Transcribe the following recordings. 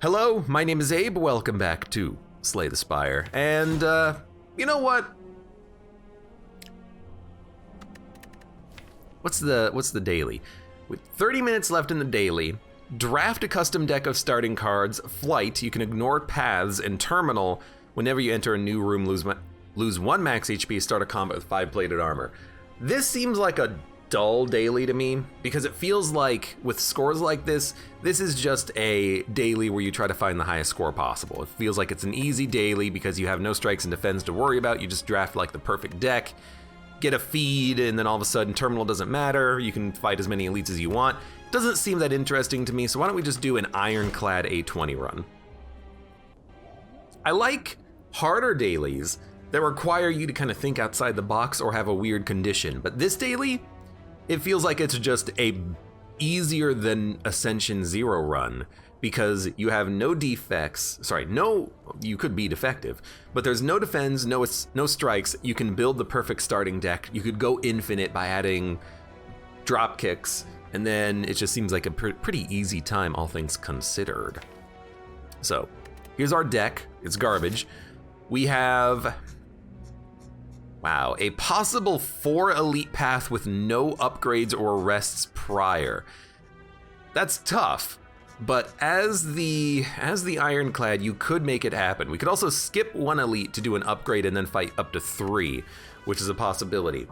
Hello, my name is Abe. Welcome back to Slay the Spire. And, you know what? What's the daily? With 30 minutes left in the daily, draft a custom deck of starting cards, flight, you can ignore paths, and terminal. Whenever you enter a new room, lose 1 max HP, start a combat with 5 plated armor. This seems like a dull daily to me, because it feels like with scores like this is just a daily where you try to find the highest score possible. It feels like it's an easy daily because you have no strikes and defense to worry about. You just draft like the perfect deck, get a feed, and then all of a sudden terminal doesn't matter. You can fight as many elites as you want. Doesn't seem that interesting to me, so why don't we just do an ironclad A20 run? I like harder dailies that require you to kind of think outside the box or have a weird condition, but this daily, it feels like it's just a easier than Ascension 0 run because you have no defects. Sorry, you could be defective, but there's no defense, no strikes. You can build the perfect starting deck. You could go infinite by adding drop kicks, and then it just seems like a pretty easy time, all things considered. So here's our deck. It's garbage. We have, wow, a possible 4 elite path with no upgrades or rests prior. That's tough, but as the ironclad, you could make it happen. We could also skip 1 elite to do an upgrade and then fight up to 3, which is a possibility.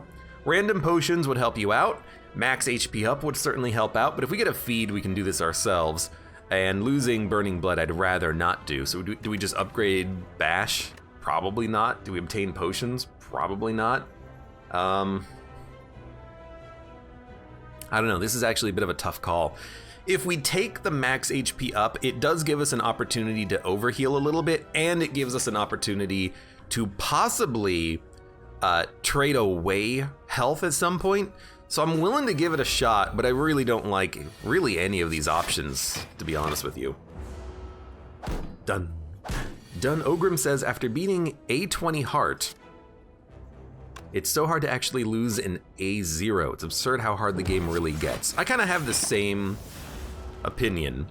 Random potions would help you out. Max HP up would certainly help out, but if we get a feed, we can do this ourselves. And losing Burning Blood, I'd rather not do. So do we just upgrade Bash? Probably not. Do we obtain potions? Probably not. I don't know, this is actually a bit of a tough call. If we take the max HP up, it does give us an opportunity to overheal a little bit, and it gives us an opportunity to possibly trade away health at some point. So I'm willing to give it a shot, but I really don't like really any of these options, to be honest with you. Done. Ogrim says, after beating A20 Heart, it's so hard to actually lose an A0. It's absurd how hard the game really gets. I kind of have the same opinion.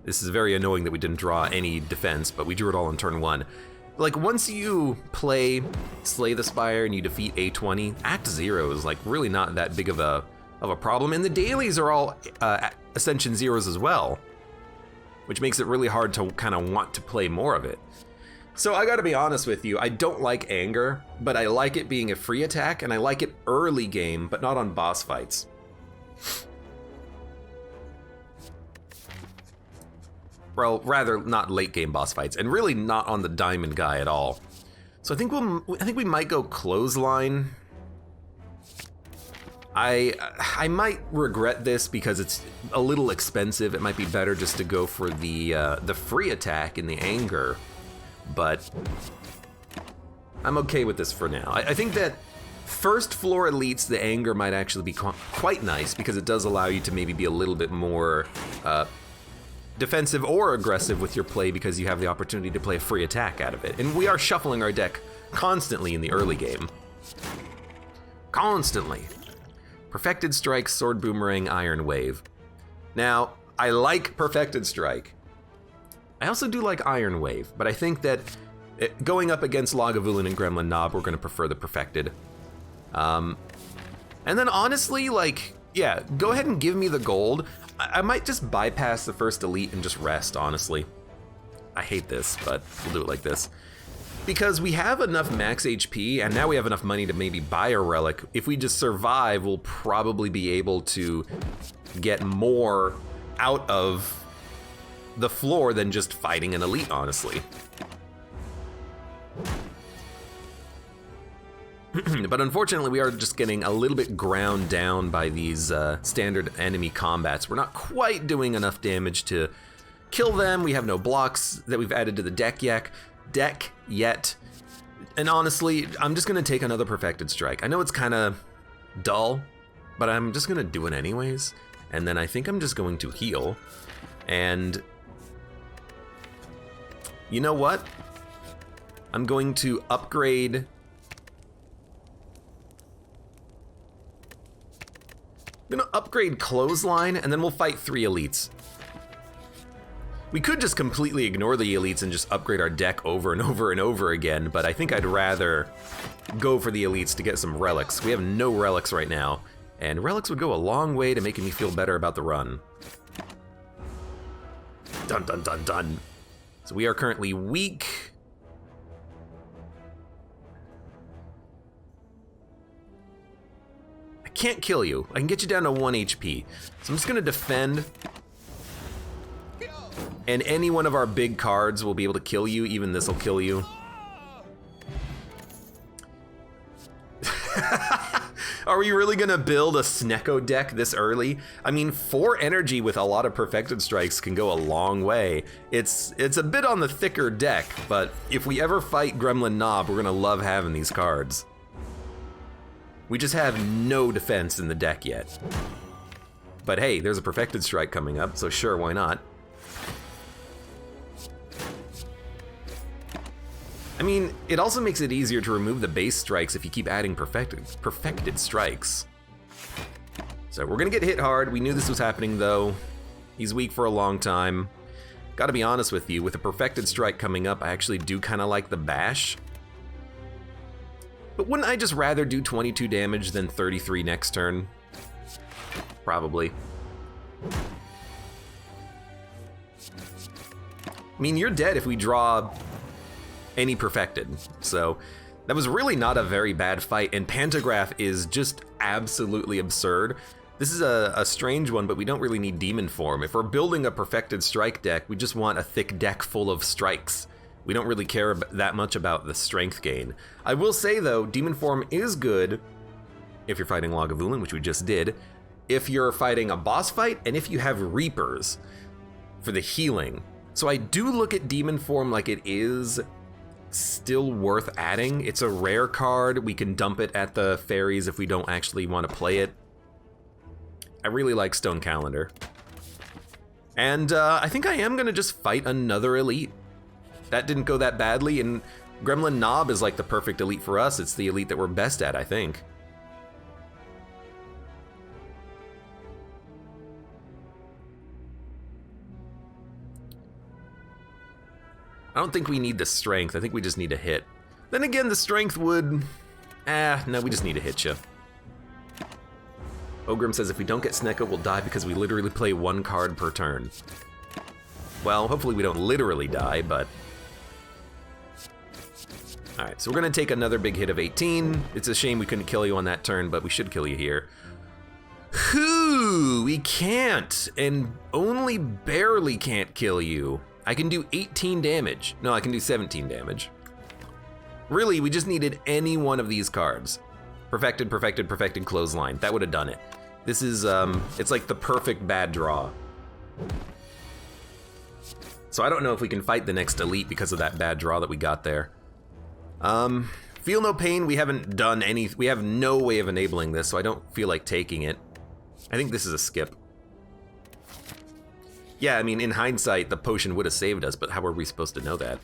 This is very annoying that we didn't draw any defense, but we drew it all in turn 1. Like, once you play Slay the Spire and you defeat A20, Act 0 is like really not that big of a problem. And the dailies are all Ascension 0s as well, which makes it really hard to kind of want to play more of it. So I gotta be honest with you, I don't like Anger, but I like it being a free attack, and I like it early game, but not on boss fights. Well, rather not late game boss fights, and really not on the diamond guy at all. So I think we might go Clothesline. I might regret this because it's a little expensive. It might be better just to go for the free attack in the Anger. But I'm okay with this for now. I think that first floor elites, the Anger might actually be quite nice because it does allow you to maybe be a little bit more defensive or aggressive with your play because you have the opportunity to play a free attack out of it. And we are shuffling our deck constantly in the early game. Constantly. Perfected Strike, Sword Boomerang, Iron Wave. Now, I like Perfected Strike. I also do like Iron Wave, but I think that going up against Lagavulin and Gremlin Knob, we're gonna prefer the Perfected. And then honestly, like, yeah, go ahead and give me the gold. I might just bypass the first elite and just rest, honestly. I hate this, but we'll do it like this. Because we have enough max HP, and now we have enough money to maybe buy a relic. If we just survive, we'll probably be able to get more out of the floor than just fighting an elite, honestly. But unfortunately, we are just getting a little bit ground down by these standard enemy combats. We're not quite doing enough damage to kill them. We have no blocks that we've added to the deck yet. And honestly, I'm just gonna take another Perfected Strike. I know it's kind of dull, but I'm just gonna do it anyways. And then I think I'm just going to heal. And you know what? I'm going to upgrade. I'm gonna upgrade Clothesline, and then we'll fight 3 elites. We could just completely ignore the elites and just upgrade our deck over and over and over again, but I think I'd rather go for the elites to get some relics. We have no relics right now, and relics would go a long way to making me feel better about the run. Dun dun dun dun. So we are currently weak. I can't kill you. I can get you down to 1 HP. So I'm just gonna defend. And any one of our big cards will be able to kill you, even this will kill you. Are we really gonna build a Snecko deck this early? I mean, 4 energy with a lot of perfected strikes can go a long way. It's a bit on the thicker deck, but if we ever fight Gremlin Knob, we're gonna love having these cards. We just have no defense in the deck yet. But hey, there's a perfected strike coming up, so sure, why not? I mean, it also makes it easier to remove the base strikes if you keep adding perfected strikes. So we're gonna get hit hard. We knew this was happening though. He's weak for a long time. Gotta be honest with you, with a perfected strike coming up, I actually do kinda like the bash. But wouldn't I just rather do 22 damage than 33 next turn? Probably. I mean, you're dead if we draw any perfected, so that was really not a very bad fight, and Pantograph is just absolutely absurd. This is a strange one, but we don't really need Demon Form. If we're building a perfected strike deck, we just want a thick deck full of strikes. We don't really care that much about the strength gain. I will say though, Demon Form is good if you're fighting Lagavulin, which we just did, if you're fighting a boss fight, and if you have Reapers for the healing. So I do look at Demon Form like it is still worth adding. It's a rare card. We can dump it at the fairies if we don't actually want to play it. I really like Stone Calendar. And I think I am gonna just fight another elite. That didn't go that badly, and Gremlin Knob is like the perfect elite for us. It's the elite that we're best at, I think. I don't think we need the strength. I think we just need a hit. Then again, the strength would... no, we just need to hit you. Ogrim says if we don't get Snecko, we'll die because we literally play 1 card per turn. Well, hopefully we don't literally die, but... Alright, so we're gonna take another big hit of 18. It's a shame we couldn't kill you on that turn, but we should kill you here. Whew, we can't, and only barely can't kill you. I can do 18 damage. No, I can do 17 damage. Really, we just needed any one of these cards. Perfected, perfected, perfected, clothesline. That would have done it. This is, it's like the perfect bad draw. So I don't know if we can fight the next elite because of that bad draw that we got there. Feel no pain, we haven't done any, we have no way of enabling this, so I don't feel like taking it. I think this is a skip. Yeah, I mean, in hindsight, the potion would have saved us, but how were we supposed to know that?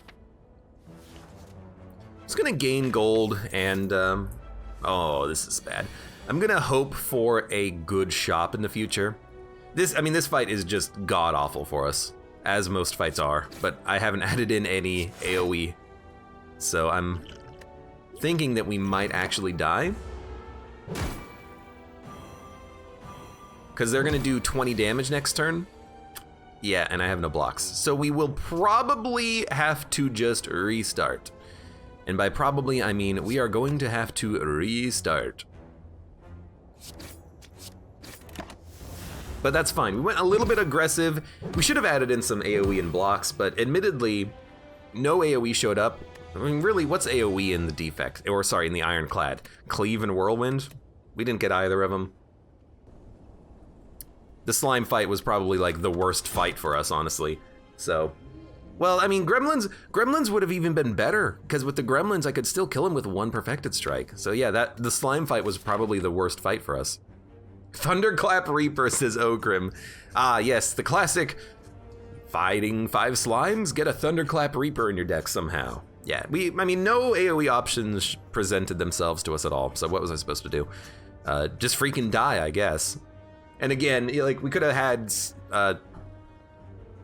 I'm just gonna gain gold, and, oh, this is bad. I'm gonna hope for a good shop in the future. This fight is just god-awful for us, as most fights are, but I haven't added in any AoE, so I'm thinking that we might actually die. Because they're gonna do 20 damage next turn. Yeah, and I have no blocks. So we will probably have to just restart. And by probably, I mean we are going to have to restart. But that's fine. We went a little bit aggressive. We should have added in some AoE and blocks, but admittedly, no AoE showed up. I mean, really, what's AoE in the defect? Or sorry, in the Ironclad? Cleave and Whirlwind? We didn't get either of them. The slime fight was probably like the worst fight for us, honestly. So, well, I mean, gremlins would have even been better, because with the gremlins, I could still kill him with 1 perfected strike. So yeah, the slime fight was probably the worst fight for us. Thunderclap Reaper, says Ogrim. Ah, yes, the classic fighting 5 slimes, get a Thunderclap Reaper in your deck somehow. Yeah, I mean, no AoE options presented themselves to us at all, so what was I supposed to do? Just freaking die, I guess. And again, like, we could have had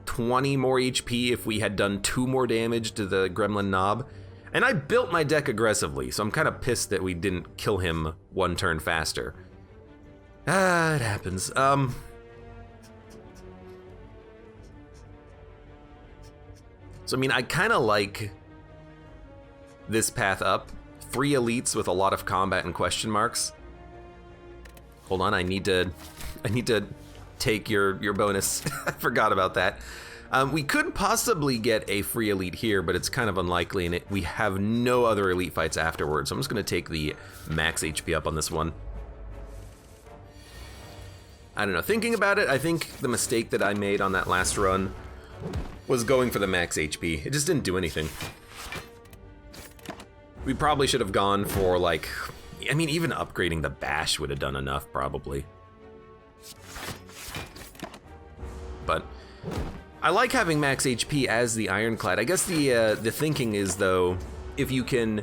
20 more HP if we had done 2 more damage to the gremlin knob. And I built my deck aggressively, so I'm kind of pissed that we didn't kill him 1 turn faster. It happens. So I mean, I kind of like this path up. 3 elites with a lot of combat and question marks. Hold on, I need to take your bonus. I forgot about that. We could possibly get a free elite here, but it's kind of unlikely, and we have no other elite fights afterwards. So I'm just going to take the max HP up on this one. I don't know. Thinking about it, I think the mistake that I made on that last run was going for the max HP. It just didn't do anything. We probably should have gone for, like, I mean, even upgrading the bash would have done enough, probably. But I like having max HP as the Ironclad. I guess the thinking is, though, if you can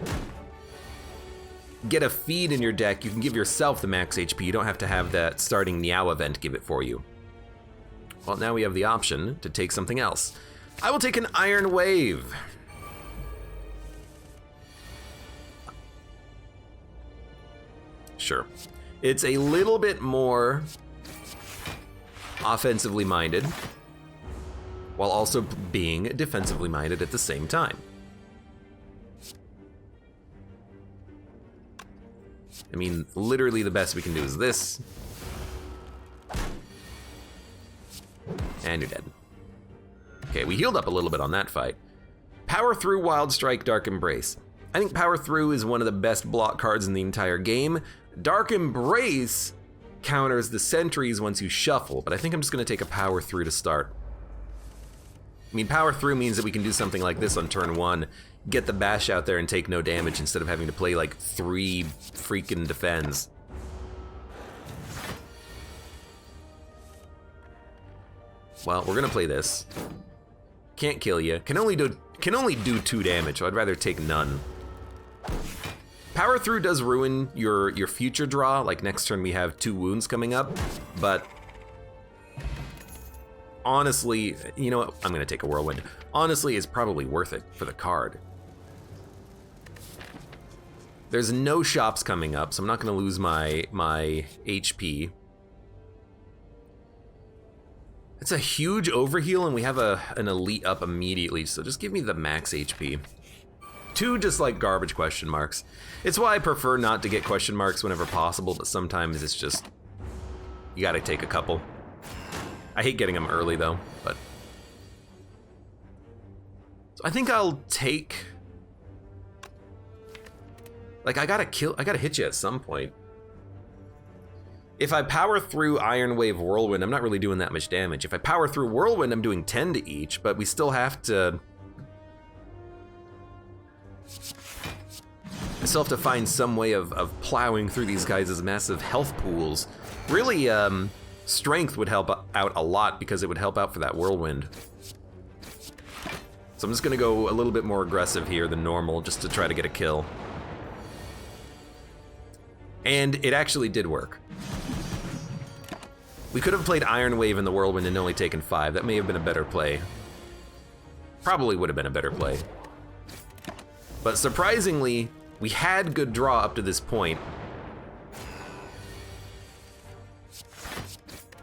get a feed in your deck, you can give yourself the max HP. You don't have to have that starting Meow event give it for you. Well, now we have the option to take something else. I will take an Iron Wave. Sure. It's a little bit more offensively minded, while also being defensively minded at the same time. I mean, literally the best we can do is this. And you're dead. Okay, we healed up a little bit on that fight. Power Through, Wild Strike, Dark Embrace. I think Power Through is one of the best block cards in the entire game. Dark Embrace counters the sentries once you shuffle, but I think I'm just gonna take a Power Through to start. I mean, Power Through means that we can do something like this on turn 1, get the bash out there and take no damage instead of having to play like 3 freaking defends. Well, we're gonna play this. Can't kill you. Can only do 2 damage, so I'd rather take none. Power Through does ruin your future draw, like next turn we have 2 wounds coming up, but honestly, you know what? I'm gonna take a Whirlwind. Honestly, it's probably worth it for the card. There's no shops coming up, so I'm not gonna lose my HP. It's a huge overheal, and we have an elite up immediately, so just give me the max HP. 2 just like garbage question marks. It's why I prefer not to get question marks whenever possible, but sometimes it's just, you gotta take a couple. I hate getting them early though, but. So I think I'll take, like I gotta hit you at some point. If I Power Through Iron Wave Whirlwind, I'm not really doing that much damage. If I Power Through Whirlwind, I'm doing 10 to each, but we still have to, find some way of plowing through these guys' massive health pools. Really, strength would help out a lot because it would help out for that Whirlwind. So I'm just gonna go a little bit more aggressive here than normal just to try to get a kill. And it actually did work. We could have played Iron Wave in the Whirlwind and only taken 5. That may have been a better play. Probably would have been a better play. But surprisingly, we had good draw up to this point.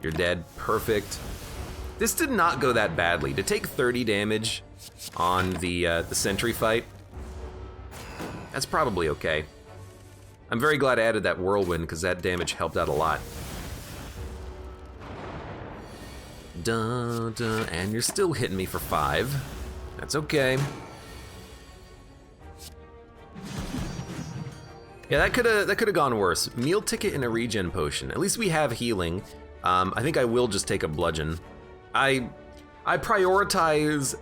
You're dead, perfect. This did not go that badly. To take 30 damage on the sentry fight, that's probably okay. I'm very glad I added that Whirlwind because that damage helped out a lot. Dun, dun, and you're still hitting me for 5. That's okay. Yeah, that could have gone worse. Meal ticket and a regen potion. At least we have healing. I think I will just take a bludgeon. I prioritize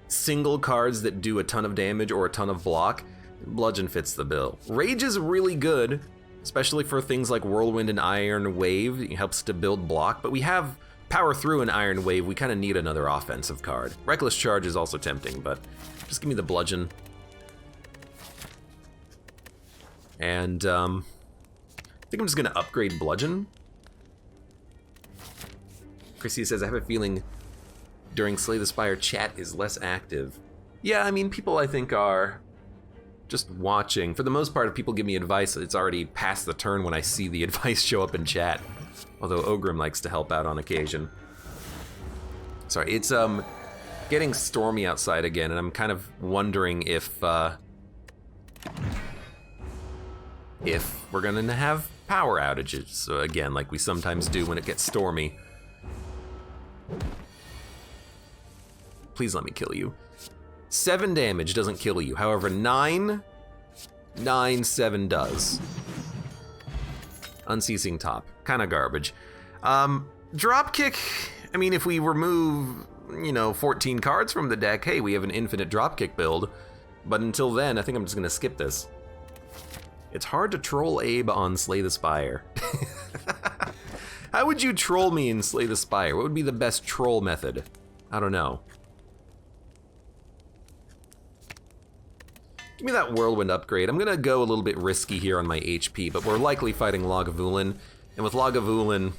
single cards that do a ton of damage or a ton of block. Bludgeon fits the bill. Rage is really good, especially for things like Whirlwind and Iron Wave. It helps to build block, but we have Power Through an Iron Wave. We kind of need another offensive card. Reckless Charge is also tempting, but just give me the bludgeon. And I think I'm just gonna upgrade bludgeon. Chrissy says, I have a feeling during Slay the Spire, chat is less active. Yeah, I mean, people I think are just watching. For the most part, if people give me advice, it's already past the turn when I see the advice show up in chat. Although Ogrim likes to help out on occasion. Sorry, it's getting stormy outside again, and I'm kind of wondering if we're gonna have power outages. So again, like we sometimes do when it gets stormy. Please let me kill you. 7 damage doesn't kill you. However, 9, 7 does. Unceasing top. Kind of garbage. Dropkick, I mean, if we remove, 14 cards from the deck, hey, we have an infinite dropkick build. But until then, I think I'm just gonna skip this. It's hard to troll Abe on Slay the Spire. How would you troll me in Slay the Spire? What would be the best troll method? I don't know. Give me that Whirlwind upgrade. I'm gonna go a little bit risky here on my HP, but we're likely fighting Lagavulin. And with Lagavulin,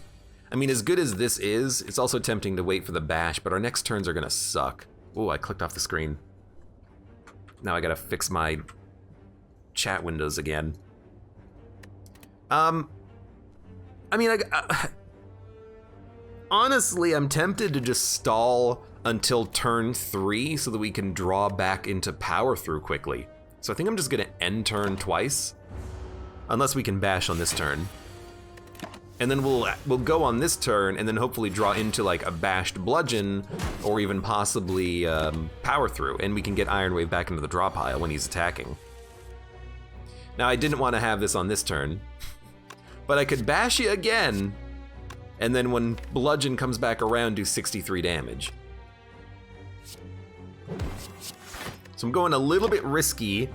I mean, as good as this is, it's also tempting to wait for the bash, but our next turns are gonna suck. Oh, I clicked off the screen. Now I gotta fix my chat windows again. I mean, honestly, I'm tempted to just stall until turn 3 so that we can draw back into power through quickly. So I think I'm just gonna end turn twice, unless we can bash on this turn. And then we'll go on this turn and then hopefully draw into like a bashed bludgeon or even possibly power through, and we can get Iron Wave back into the draw pile when he's attacking. Now I didn't want to have this on this turn, but I could bash you again, and then when bludgeon comes back around, do 63 damage. So I'm going a little bit risky,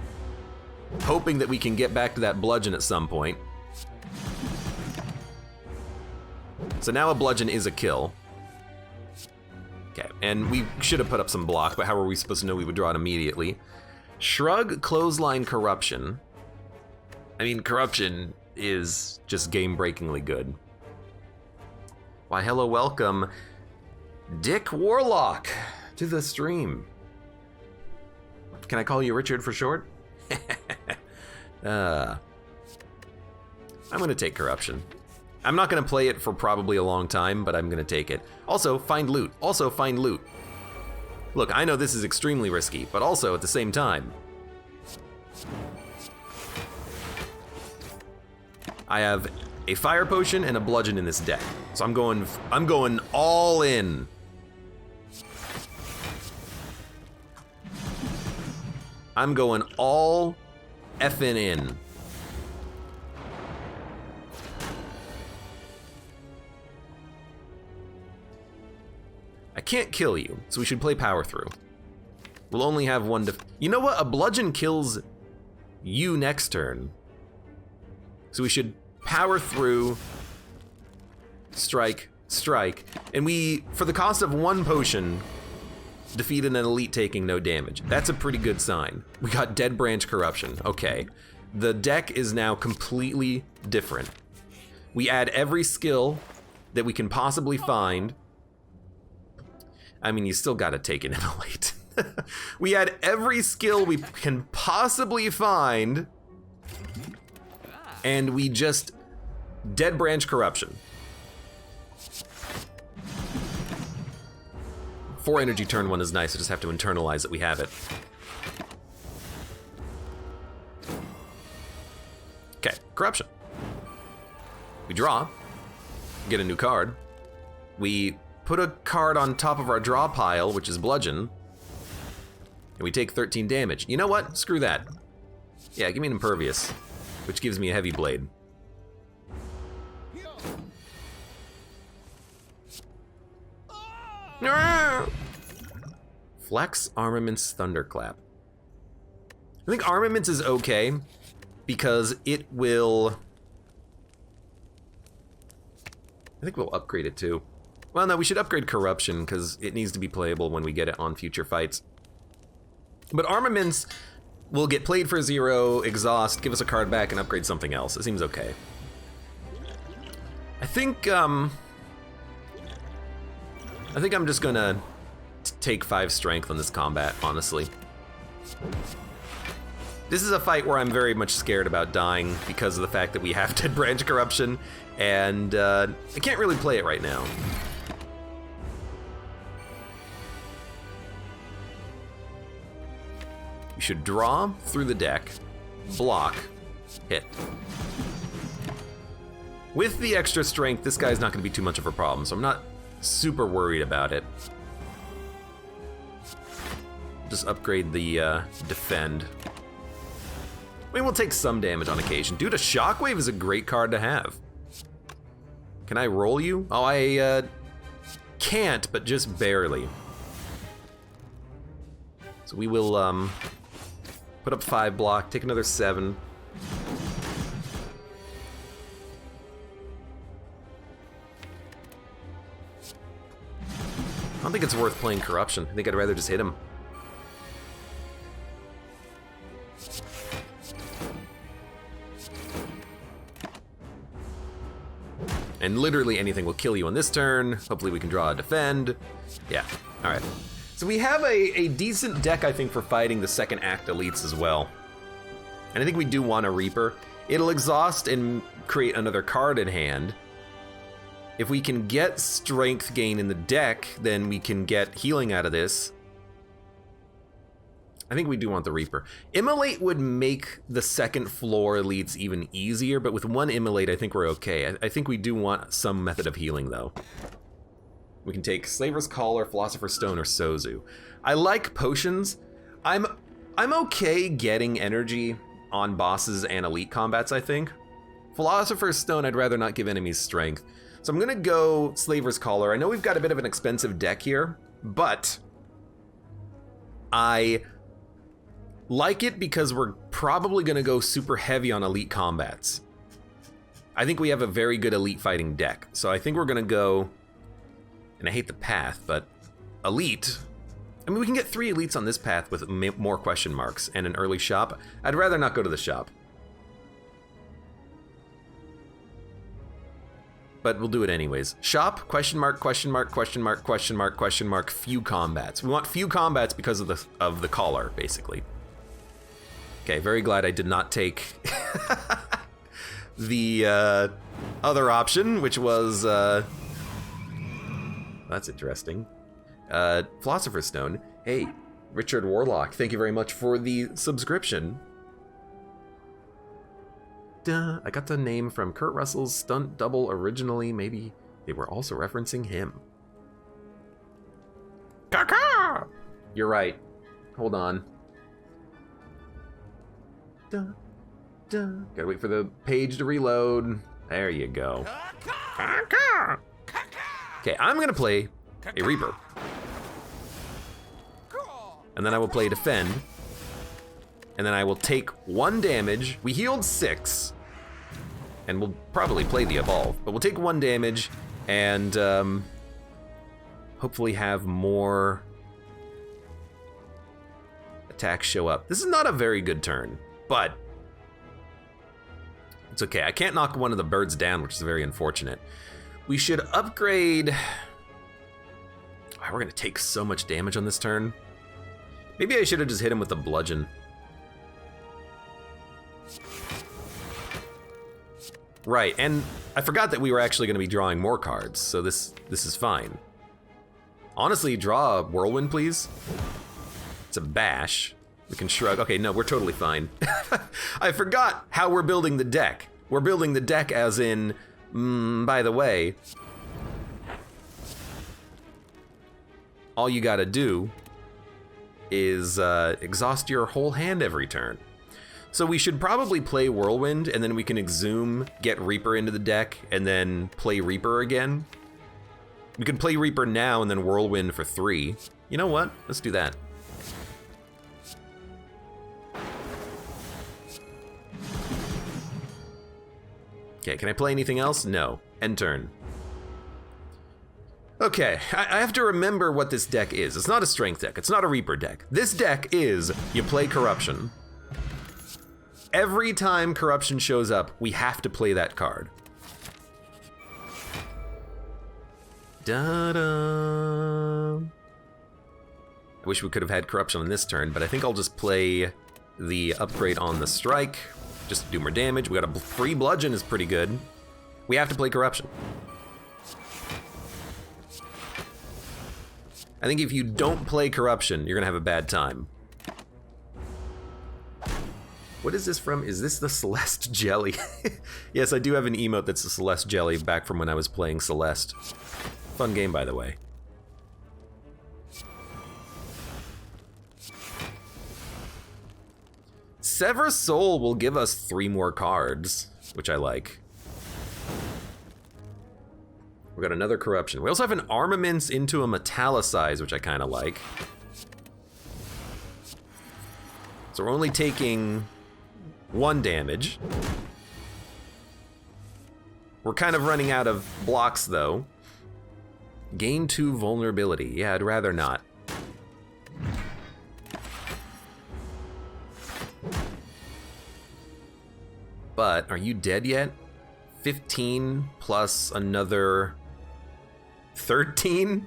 hoping that we can get back to that bludgeon at some point. So now a bludgeon is a kill. Okay, and we should have put up some block, but how were we supposed to know we would draw it immediately? Shrug, Clothesline, Corruption. I mean, Corruption is just game-breakingly good. Why, hello, welcome, Dick Warlock, to the stream. Can I call you Richard for short? I'm gonna take Corruption. I'm not gonna play it for probably a long time, but I'm gonna take it. Also, find loot. Also, find loot. Look, I know this is extremely risky, but also at the same time, I have a fire potion and a bludgeon in this deck. So I'm going all in. I'm going all effing in. I can't kill you, so we should play power through. We'll only have one you know what? A bludgeon kills you next turn. So we should power through, strike, strike, and we, for the cost of 1 potion, defeated an elite taking no damage. That's a pretty good sign. We got Dead Branch Corruption. Okay. The deck is now completely different. We add every skill that we can possibly find. I mean, you still gotta take an elite. We add every skill we can possibly find, and we just Dead Branch Corruption. 4 energy turn 1 is nice, I just have to internalize that we have it. Okay, Corruption. We draw, get a new card. We put a card on top of our draw pile, which is Bludgeon, and we take 13 damage. You know what? Screw that. Yeah, give me an Impervious, which gives me a Heavy Blade. Flex, Armaments, Thunderclap. I think Armaments is okay because it will... I think we'll upgrade it too. Well, no, we should upgrade Corruption because it needs to be playable when we get it on future fights. But Armaments will get played for 0, exhaust, give us a card back, and upgrade something else. It seems okay. I think I'm just gonna take 5 strength on this combat, honestly. This is a fight where I'm very much scared about dying because of the fact that we have Dead Branch Corruption, and I can't really play it right now. You should draw through the deck, block, hit. With the extra strength, this guy's not going to be too much of a problem, so I'm not super worried about it. Just upgrade the defend. I mean, we'll take some damage on occasion. Dude, a Shockwave is a great card to have. Can I roll you? Oh, I can't, but just barely. So we will put up 5 block, take another 7. I don't think it's worth playing Corruption. I think I'd rather just hit him. And literally anything will kill you on this turn. Hopefully we can draw a defend. Yeah, all right. So we have a decent deck, I think, for fighting the second act elites as well. And I think we do want a Reaper. It'll exhaust and create another card in hand. If we can get strength gain in the deck, then we can get healing out of this. I think we do want the Reaper. Immolate would make the second floor elites even easier, but with 1 Immolate, I think we're okay. I think we do want some method of healing, though. We can take Slaver's Collar, Philosopher's Stone, or Sozu. I like potions. I'm okay getting energy on bosses and elite combats, I think. Philosopher's Stone, I'd rather not give enemies strength. So I'm gonna go Slaver's Collar. I know we've got a bit of an expensive deck here, but I like it because we're probably gonna go super heavy on elite combats. I think we have a very good elite fighting deck. So I think we're gonna go, and I hate the path, but elite. I mean, we can get 3 elites on this path with more question marks and an early shop. I'd rather not go to the shop. But we'll do it anyways. Shop, question mark, question mark, question mark, question mark, question mark, few combats. We want few combats because of the collar, basically. Okay, very glad I did not take the other option, which was, that's interesting. Philosopher's Stone. Hey, Richard Warlock, thank you very much for the subscription. I got the name from Kurt Russell's stunt double originally. Maybe they were also referencing him. Kaka! You're right. Hold on. Gotta wait for the page to reload. There you go. Okay, I'm gonna play a Reaper. And then I will play Defend. And then I will take 1 damage. We healed 6. And we'll probably play the Evolve, but we'll take 1 damage and hopefully have more attacks show up. This is not a very good turn, but it's okay. I can't knock one of the birds down, which is very unfortunate. We should upgrade. Oh, we're gonna take so much damage on this turn. Maybe I should have just hit him with the bludgeon. Right, and I forgot that we were actually going to be drawing more cards, so this is fine. Honestly, draw a Whirlwind, please. It's a bash. We can shrug. Okay, no, we're totally fine. I forgot how we're building the deck. We're building the deck as in, by the way, all you gotta do is exhaust your whole hand every turn. So we should probably play Whirlwind, and then we can exhume, get Reaper into the deck, and then play Reaper again. We can play Reaper now and then Whirlwind for 3. You know what? Let's do that. Okay, can I play anything else? No. End turn. Okay, I have to remember what this deck is. It's not a strength deck. It's not a Reaper deck. This deck is, you play Corruption. Every time Corruption shows up, we have to play that card. Da-da. I wish we could have had corruption on this turn, but I think I'll just play the upgrade on the strike, just to do more damage. We got a free bludgeon is pretty good. We have to play corruption. I think if you don't play corruption, you're gonna have a bad time. What is this from? Is this the Celeste Jelly? Yes, I do have an emote that's the Celeste Jelly back from when I was playing Celeste. Fun game, by the way. Sever Soul will give us 3 more cards, which I like. We got another corruption. We also have an armaments into a metallicize, which I kind of like. So we're only taking 1 damage. We're kind of running out of blocks though. Gain 2 vulnerability. Yeah, I'd rather not. But are you dead yet? 15 plus another 13?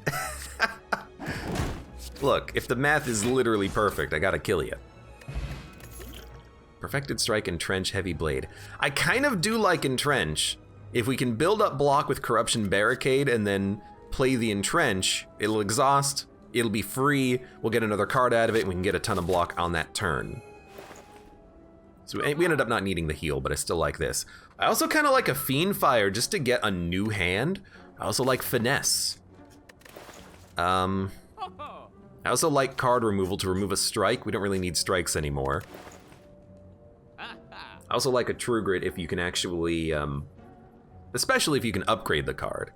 Look, if the math is literally perfect, I gotta kill you. Perfected Strike, Entrench, Heavy Blade. I kind of do like Entrench. If we can build up block with Corruption Barricade and then play the Entrench, it'll exhaust, it'll be free, we'll get another card out of it, and we can get a ton of block on that turn. So we ended up not needing the heal, but I still like this. I also kind of like a Fiend Fire just to get a new hand. I also like Finesse. I also like card removal to remove a strike. We don't really need strikes anymore. I also like a True Grit if you can actually, especially if you can upgrade the card.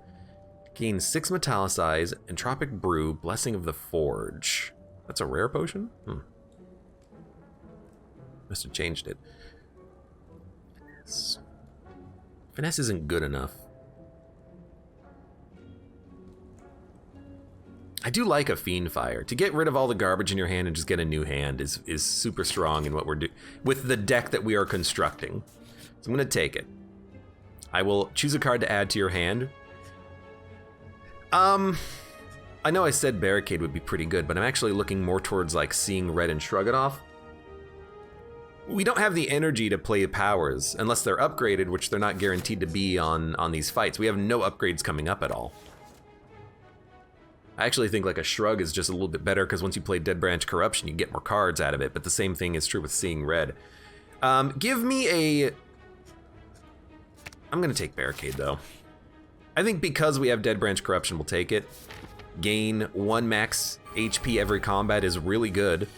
Gain 6 Metallicize, Entropic Brew, Blessing of the Forge. That's a rare potion? Must have changed it. Finesse. Finesse isn't good enough. I do like a Fiend Fire. To get rid of all the garbage in your hand and just get a new hand is super strong in what we're doing with the deck that we are constructing. So I'm gonna take it. I will choose a card to add to your hand. I know I said Barricade would be pretty good, but I'm actually looking more towards like Seeing Red and Shrug It Off. We don't have the energy to play powers unless they're upgraded, which they're not guaranteed to be on these fights. We have no upgrades coming up at all. I actually think like a Shrug is just a little bit better because once you play Dead Branch Corruption, you get more cards out of it, but the same thing is true with Seeing Red. Give me a... I'm gonna take Barricade though. I think because we have Dead Branch Corruption, we'll take it. Gain 1 max HP every combat is really good.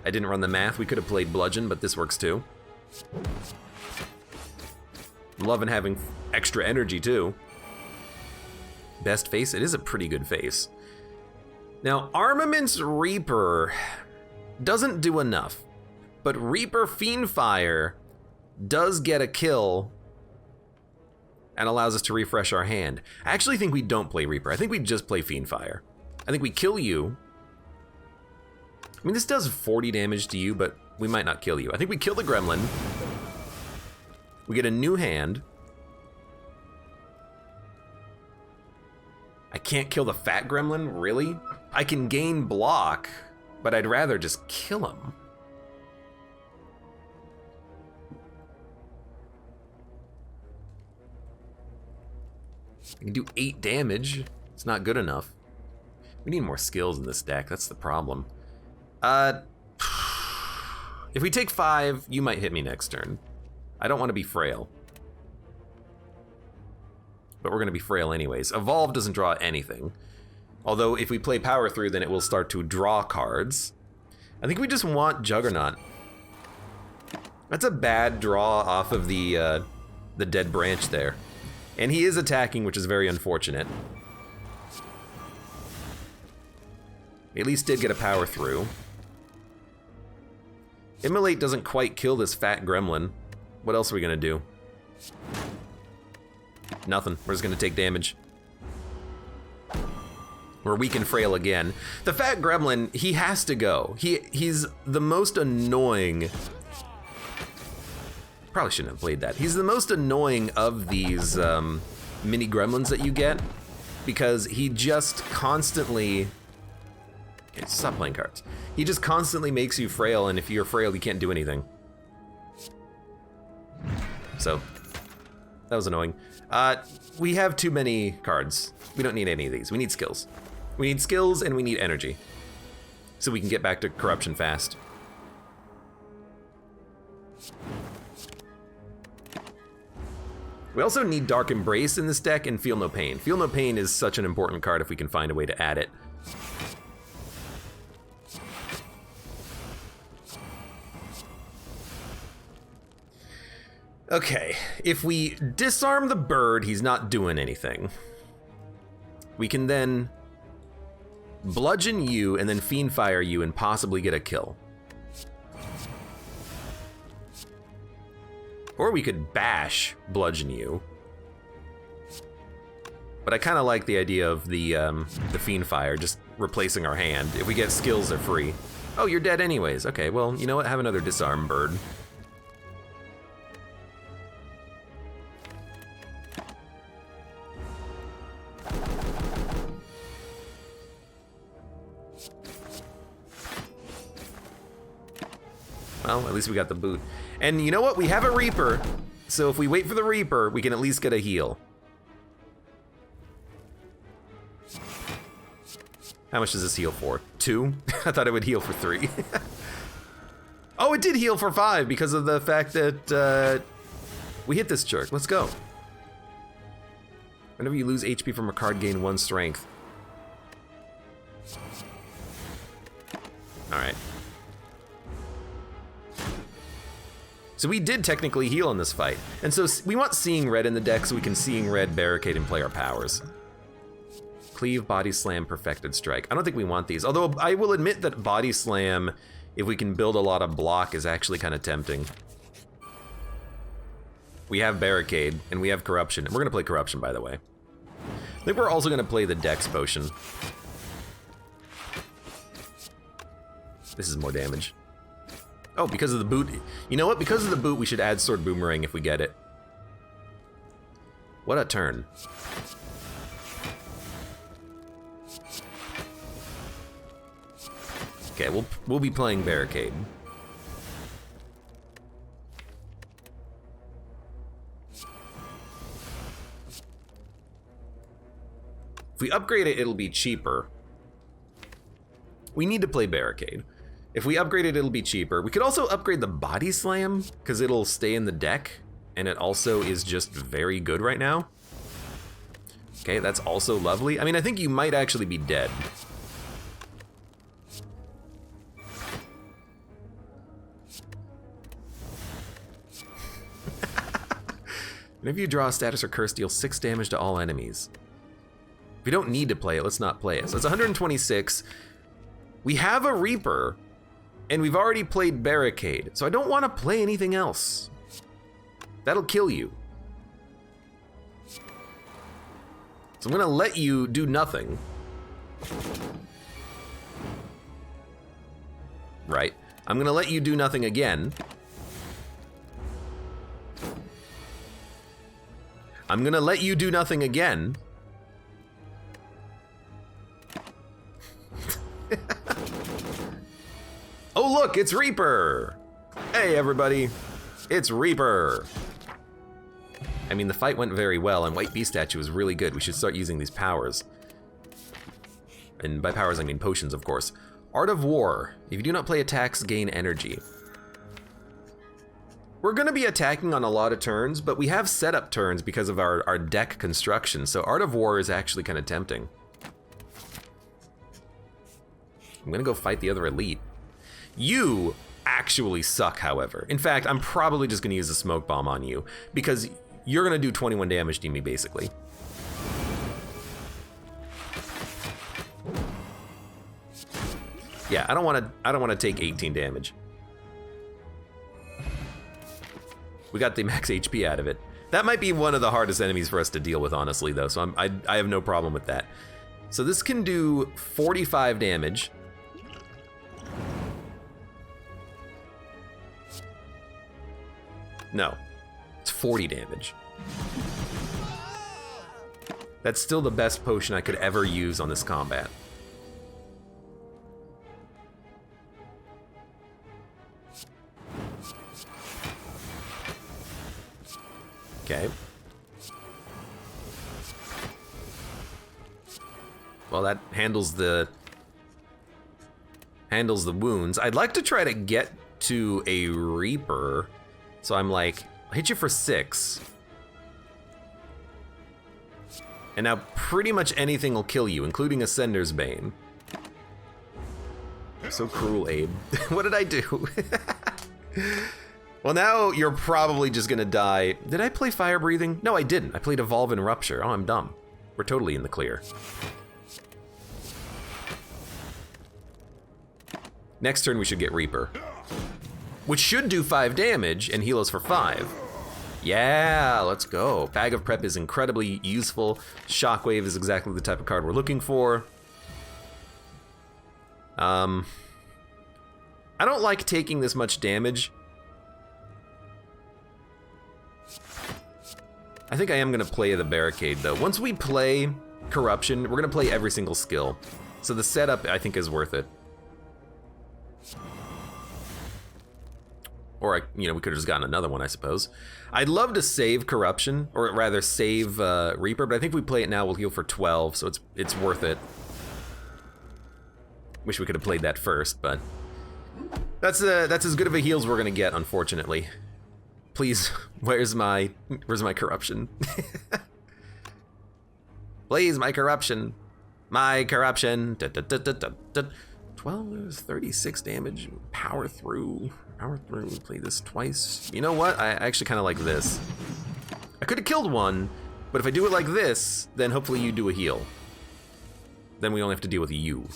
I didn't run the math. We could have played Bludgeon, but this works too. I'm loving having extra energy too. Best face? It is a pretty good face. Now, Armaments Reaper doesn't do enough, but Reaper Fiend Fire does get a kill and allows us to refresh our hand. I actually think we don't play Reaper. I think we just play Fiend Fire. I think we kill you. I mean, this does 40 damage to you, but we might not kill you. I think we kill the Gremlin. We get a new hand. I can't kill the fat Gremlin, really? I can gain block, but I'd rather just kill him. I can do 8 damage. It's not good enough. We need more skills in this deck, that's the problem. If we take 5, you might hit me next turn. I don't want to be frail. But we're going to be frail anyways. Evolve doesn't draw anything. Although if we play Power Through, then it will start to draw cards. I think we just want Juggernaut. That's a bad draw off of the Dead Branch there. And he is attacking, which is very unfortunate. He at least did get a Power Through. Immolate doesn't quite kill this fat gremlin. What else are we gonna do? Nothing. We're just gonna take damage. We're weak and frail again. The fat gremlin, he has to go. He's the most annoying. Probably shouldn't have played that. He's the most annoying of these mini gremlins that you get. because he just constantly... Okay, stop playing cards. He just constantly makes you frail, and if you're frail, you can't do anything. So, that was annoying. We have too many cards. We don't need any of these. We need skills. We need skills and we need energy. So we can get back to corruption fast. We also need Dark Embrace in this deck and Feel No Pain. Feel No Pain is such an important card if we can find a way to add it. Okay, if we disarm the bird, he's not doing anything. We can then bludgeon you and then fiend fire you and possibly get a kill. Or we could bash bludgeon you. But I kind of like the idea of the fiend fire, just replacing our hand. If we get skills, they're free. Oh, you're dead anyways. Okay, well, you know what? Have another disarm bird. Well, at least we got the boot. And you know what? We have a Reaper, so if we wait for the Reaper, we can at least get a heal. How much does this heal for? 2? I thought it would heal for 3. Oh, it did heal for 5 because of the fact that we hit this jerk. Let's go. Whenever you lose HP from a card, gain 1 strength. All right. So we did technically heal in this fight. And so we want Seeing Red in the deck so we can Seeing Red, Barricade, and play our powers. Cleave, Body Slam, Perfected Strike. I don't think we want these. Although I will admit that Body Slam, if we can build a lot of block, is actually kind of tempting. We have Barricade, and we have Corruption. And we're gonna play Corruption, by the way. I think we're also gonna play the Dex Potion. This is more damage. Oh, because of the boot. You know what? Because of the boot, we should add Sword Boomerang if we get it. What a turn. Okay, we'll be playing Barricade. If we upgrade it, it'll be cheaper. We need to play Barricade. If we upgrade it, it'll be cheaper. We could also upgrade the Body Slam, because it'll stay in the deck, and it also is just very good right now. Okay, that's also lovely. I mean, I think you might actually be dead. Whenever you draw a status or curse, deal 6 damage to all enemies. If we don't need to play it, let's not play it. So it's 126. We have a Reaper, and we've already played Barricade, so I don't want to play anything else. That'll kill you. So I'm gonna let you do nothing. Right. I'm gonna let you do nothing again. I'm gonna let you do nothing again. Oh look, it's Reaper! Hey everybody, it's Reaper! I mean, the fight went very well, and White Beast Statue is really good. We should start using these powers. And by powers, I mean potions, of course. Art of War. If you do not play attacks, gain energy. We're gonna be attacking on a lot of turns, but we have setup turns because of our deck construction, so Art of War is actually kind of tempting. I'm gonna go fight the other elite. You actually suck, however. In fact, I'm probably just gonna use a smoke bomb on you, because you're gonna do 21 damage to me, basically. Yeah, I don't wanna take 18 damage. We got the max HP out of it. That might be one of the hardest enemies for us to deal with, honestly, though, so I have no problem with that. So this can do 45 damage. No, it's 40 damage. That's still the best potion I could ever use on this combat. Okay. Well, that handles the wounds. I'd like to try to get to a Reaper. So I'm like, I'll hit you for 6. And now pretty much anything will kill you, including Ascender's Bane. So cruel, Abe. What did I do? Well, now you're probably just gonna die. Did I play Fire Breathing? No, I didn't. I played Evolve and Rupture. Oh, I'm dumb. We're totally in the clear. Next turn we should get Reaper, which should do 5 damage and heal us for 5. Yeah, let's go. Bag of Prep is incredibly useful. Shockwave is exactly the type of card we're looking for. I don't like taking this much damage. I think I am gonna play the Barricade though. Once we play Corruption, we're gonna play every single skill. So the setup, I think, is worth it. Or, we could have just gotten another one, I suppose. I'd love to save Corruption, or rather save Reaper, but I think if we play it now, we'll heal for 12, so it's worth it. Wish we could have played that first, but that's as good of a heal as we're gonna get, unfortunately. Please, where's my Corruption? Please, my Corruption. My Corruption. 12 is 36 damage. Power through. Play this twice. You know what? I actually kind of like this. I could have killed one, but if I do it like this, then hopefully you do a heal. Then we only have to deal with you.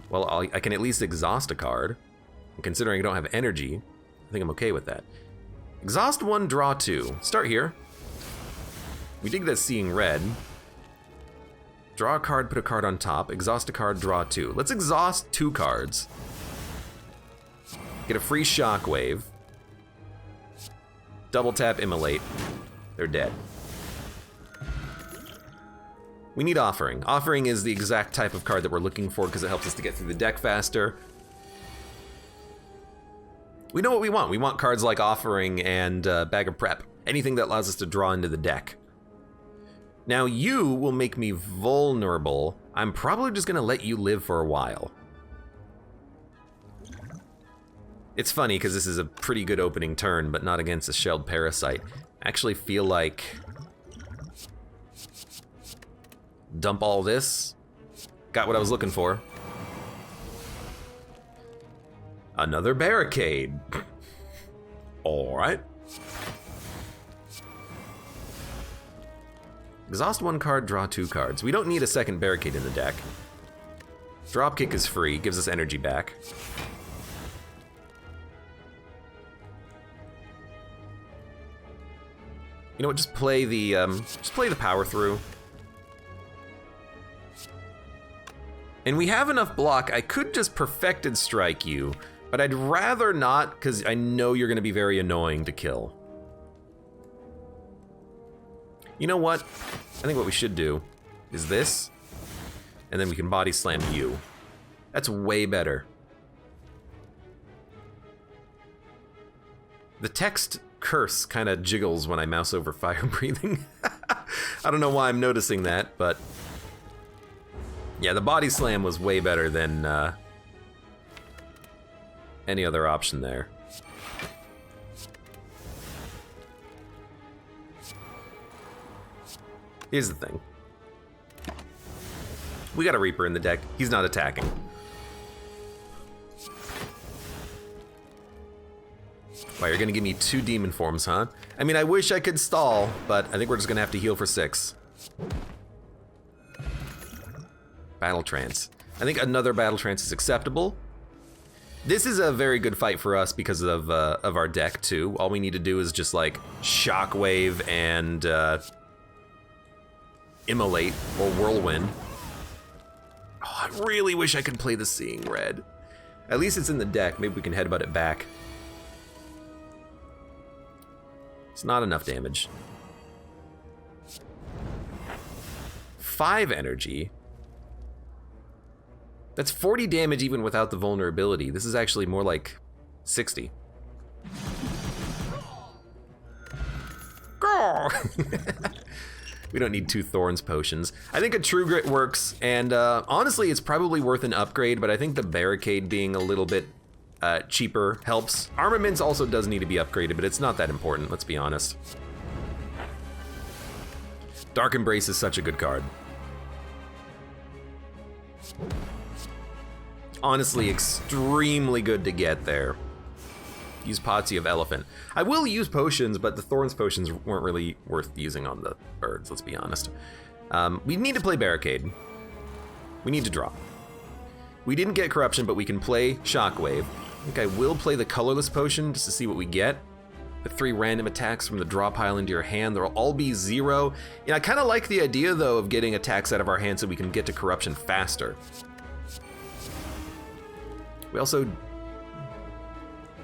Well, I can at least exhaust a card. And considering I don't have energy, I think I'm okay with that. Exhaust 1, draw 2. Start here. We dig that Seeing Red. Draw a card, put a card on top. Exhaust a card, draw 2. Let's exhaust 2 cards. Get a free Shockwave. Double tap, Immolate. They're dead. We need Offering. Offering is the exact type of card that we're looking for because it helps us to get through the deck faster. We know what we want. We want cards like Offering and Bag of Prep. Anything that allows us to draw into the deck. Now you will make me vulnerable. I'm probably just gonna let you live for a while. It's funny because this is a pretty good opening turn, but not against a Shelled Parasite. I actually feel like dump all this. Got what I was looking for. Another Barricade. All right. Exhaust 1 card, draw 2 cards. We don't need a second Barricade in the deck. Dropkick is free, gives us energy back. You know what? Just play the Power Through. And we have enough block. I could just Perfected Strike you, but I'd rather not because I know you're going to be very annoying to kill. You know what? I think what we should do is this, and then we can Body Slam you. That's way better. The text curse kind of jiggles when I mouse over Fire Breathing. I don't know why I'm noticing that, but yeah, the Body Slam was way better than any other option there. Here's the thing. We got a Reaper in the deck. He's not attacking. Wow, you're gonna give me 2 demon forms, huh? I mean, I wish I could stall, but I think we're just gonna have to heal for 6. Battle Trance. I think another Battle Trance is acceptable. This is a very good fight for us because of our deck, too. All we need to do is just, like, Shockwave and Immolate or Whirlwind. Oh, I really wish I could play the Seeing Red. At least it's in the deck. Maybe we can headbutt it back. It's not enough damage. 5 energy. That's 40 damage even without the vulnerability. This is actually more like 60. We don't need 2 Thorns potions. I think a True Grit works, and honestly, it's probably worth an upgrade, but I think the Barricade being a little bit cheaper helps. Armaments also does need to be upgraded, but it's not that important, let's be honest. Dark Embrace is such a good card. Honestly, extremely good to get there. Use Potsy of Elephant. I will use potions, but the Thorns potions weren't really worth using on the birds, let's be honest. We need to play Barricade. We need to draw. We didn't get Corruption, but we can play Shockwave. I think I will play the Colorless Potion just to see what we get. The 3 random attacks from the draw pile into your hand, they'll all be 0. Yeah, I kind of like the idea, though, of getting attacks out of our hand so we can get to Corruption faster. We also...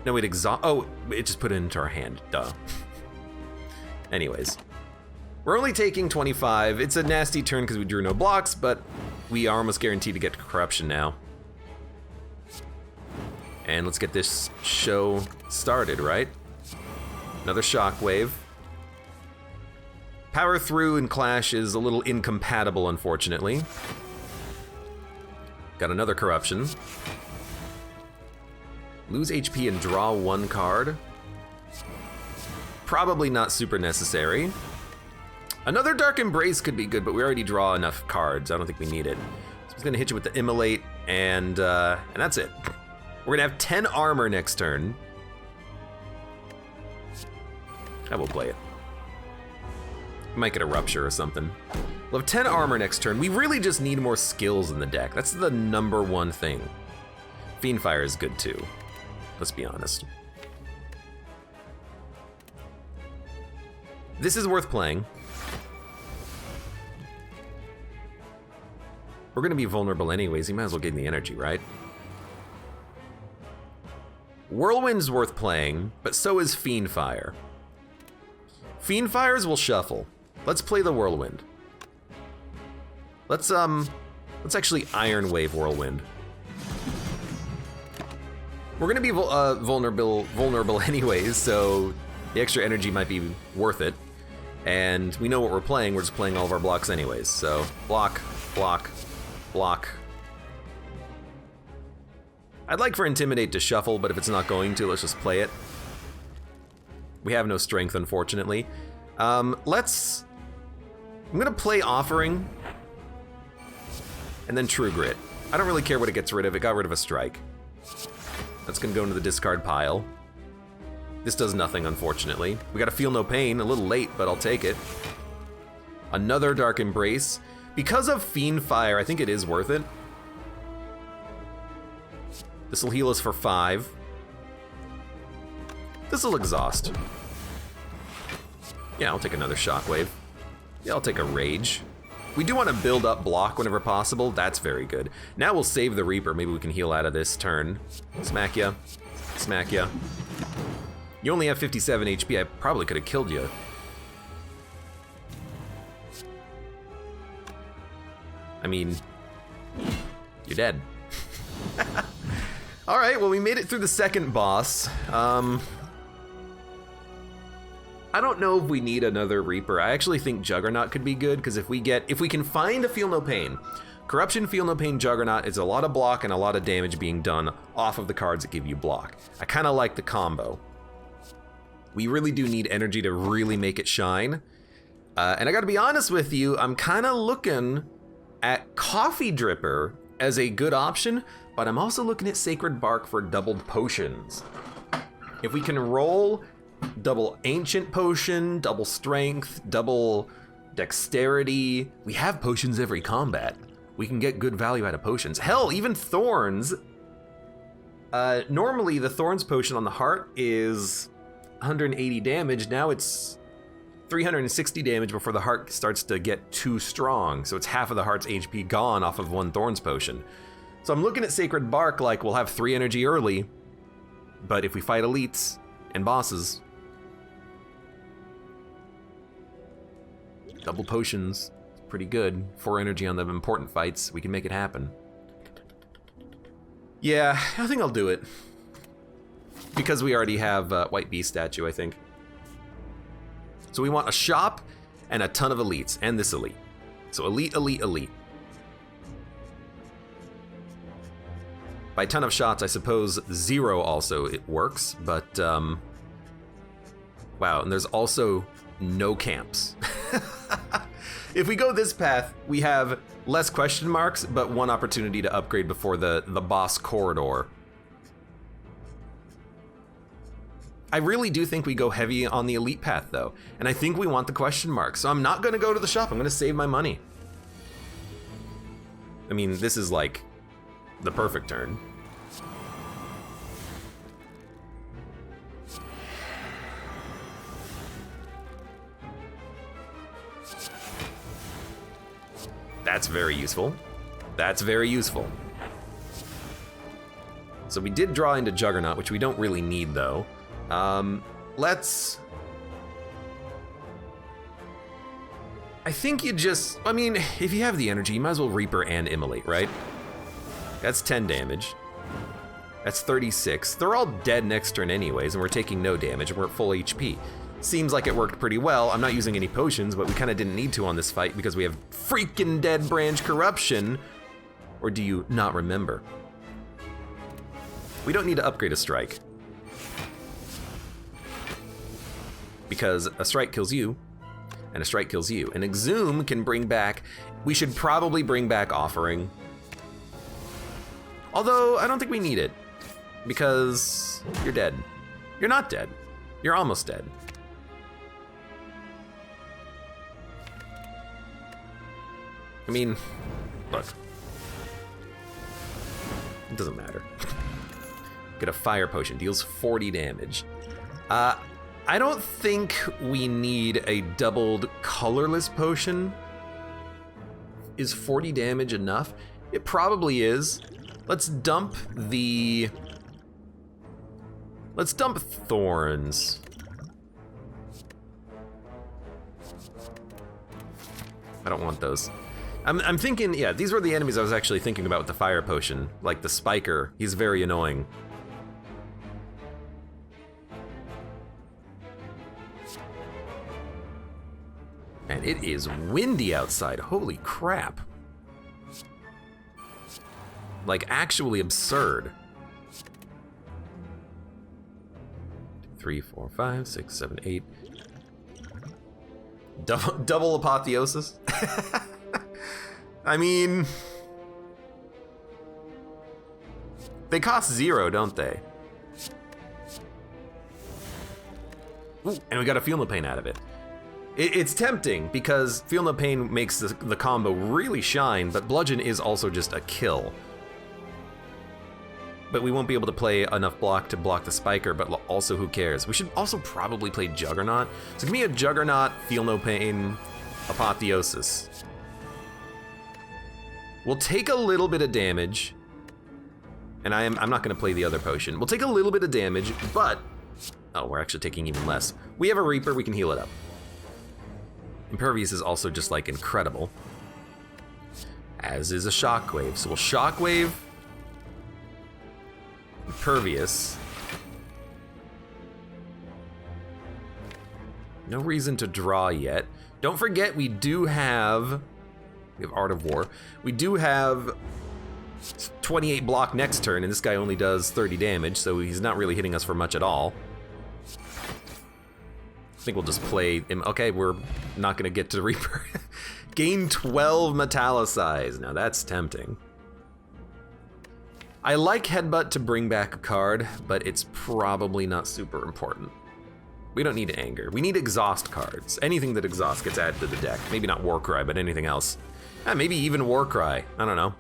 No, it oh, it just put it into our hand, duh. Anyways. We're only taking 25. It's a nasty turn because we drew no blocks, but we are almost guaranteed to get Corruption now. And let's get this show started, right? Another Shockwave. Power Through and Clash is a little incompatible, unfortunately. Got another Corruption. Lose HP and draw 1 card. Probably not super necessary. Another Dark Embrace could be good, but we already draw enough cards. I don't think we need it. So I'm gonna hit you with the Immolate, and that's it. We're gonna have 10 armor next turn. I will play it. Might get a Rupture or something. We'll have 10 armor next turn. We really just need more skills in the deck. That's the #1 thing. Fiendfire is good too. Let's be honest. This is worth playing. We're gonna be vulnerable anyways. You might as well gain the energy, right? Whirlwind's worth playing, but so is Fiendfire. Fiendfires will shuffle. Let's play the Whirlwind. Let's actually Iron Wave Whirlwind. We're gonna be vulnerable anyways, so the extra energy might be worth it. And we know what we're playing, we're just playing all of our blocks anyways. So, block, block, block. I'd like for Intimidate to shuffle, but if it's not going to, let's just play it. We have no strength, unfortunately. I'm gonna play Offering, and then True Grit. I don't really care what it gets rid of, it got rid of a strike. That's gonna go into the discard pile. This does nothing, unfortunately. We got a Feel No Pain, a little late, but I'll take it. Another Dark Embrace. Because of Fiendfire, I think it is worth it. This will heal us for 5. This will exhaust. Yeah, I'll take another Shockwave. Yeah, I'll take a Rage. We do want to build up block whenever possible. That's very good. Now we'll save the Reaper. Maybe we can heal out of this turn. Smack ya. Smack ya. You only have 57 HP. I probably could have killed you. I mean, you're dead. All right, well, we made it through the second boss. I don't know if we need another Reaper. I actually think Juggernaut could be good, because if we can find a Feel No Pain, Corruption, Feel No Pain, Juggernaut is a lot of block and a lot of damage being done off of the cards that give you block. I kind of like the combo. We really do need energy to really make it shine. And I gotta be honest with you, I'm kind of looking at Coffee Dripper as a good option, but I'm also looking at Sacred Bark for doubled potions. If we can roll double Ancient Potion, double Strength, double Dexterity, we have potions every combat. We can get good value out of potions. Hell, even Thorns. Normally the Thorns potion on the heart is 180 damage. Now it's 360 damage before the heart starts to get too strong. So it's half of the heart's HP gone off of one Thorns potion. So I'm looking at Sacred Bark like we'll have 3 energy early, but if we fight elites and bosses, Double potions, pretty good. 4 energy on the important fights. We can make it happen. Yeah, I think I'll do it. Because we already have White Beast statue, I think. So we want a shop and a ton of elites, and this elite. So elite, elite, elite. By ton of shots, I suppose 0 also it works, but wow, and there's also no camps. If we go this path, we have less question marks, but 1 opportunity to upgrade before the boss corridor. I really do think we go heavy on the elite path though, and I think we want the question mark, so I'm not gonna go to the shop, I'm gonna save my money. I mean, this is like the perfect turn. That's very useful. That's very useful. So we did draw into Juggernaut, which we don't really need though. Let's... I think you just... I mean, if you have the energy, you might as well Reaper and Immolate, right? That's 10 damage. That's 36. They're all dead next turn anyways, and we're taking no damage, and we're at full HP. Seems like it worked pretty well. I'm not using any potions, but we kind of didn't need to on this fight because we have freaking Dead Branch Corruption. Or do you not remember? We don't need to upgrade a strike. Because a strike kills you, and a strike kills you. And Exhume can bring back... We should probably bring back Offering. Although, I don't think we need it. Because you're dead. You're not dead. You're almost dead. I mean, look. It doesn't matter. Get a fire potion, deals 40 damage. I don't think we need a doubled colorless potion. Is 40 damage enough? It probably is. Let's dump the... Let's dump Thorns. I don't want those. I'm thinking, yeah, these were the enemies I was actually thinking about with the fire potion. Like the Spiker, he's very annoying. And it is windy outside, holy crap. Like actually absurd. 3, 4, 5, 6, 7, 8. Double apotheosis? I mean... They cost 0, don't they? Ooh, and we got a Feel No Pain out of it. It's tempting, because Feel No Pain makes the combo really shine, but Bludgeon is also just a kill. But we won't be able to play enough block to block the Spiker, but also who cares? We should also probably play Juggernaut. So give me a Juggernaut, Feel No Pain, Apotheosis. We'll take a little bit of damage, and I'm not gonna play the other potion. We'll take a little bit of damage, but, oh, we're actually taking even less. We have a Reaper, we can heal it up. Impervious is also just like incredible, as is a Shockwave. So we'll Shockwave, Impervious. No reason to draw yet. Don't forget we have Art of War. We do have 28 block next turn, and this guy only does 30 damage, so he's not really hitting us for much at all. I think we'll just play him. Okay, we're not gonna get to Reaper. Gain 12 Metallicize. Now that's tempting. I like Headbutt to bring back a card, but it's probably not super important. We don't need Anger. We need Exhaust cards. Anything that exhausts gets added to the deck. Maybe not Warcry, but anything else. Maybe even Warcry. I don't know.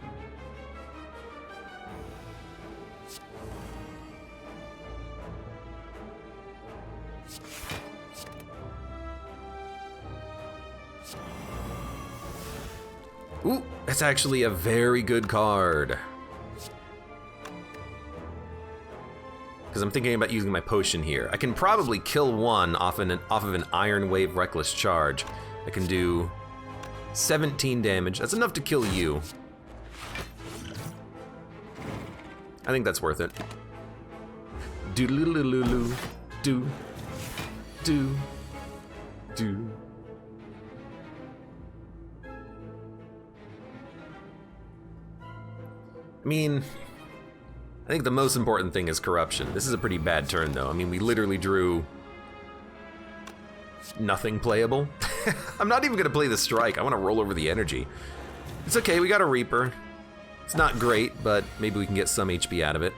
Ooh, that's actually a very good card. Because I'm thinking about using my potion here. I can probably kill one off of an Iron Wave Reckless Charge. I can do 17 damage. That's enough to kill you. I think that's worth it. Do-do-do-do-do, do, do, do. I mean, I think the most important thing is corruption. This is a pretty bad turn, though. I mean, we literally drew nothing playable. I'm not even gonna play the strike. I want to roll over the energy. It's okay, we got a Reaper. It's not great, but maybe we can get some HP out of it.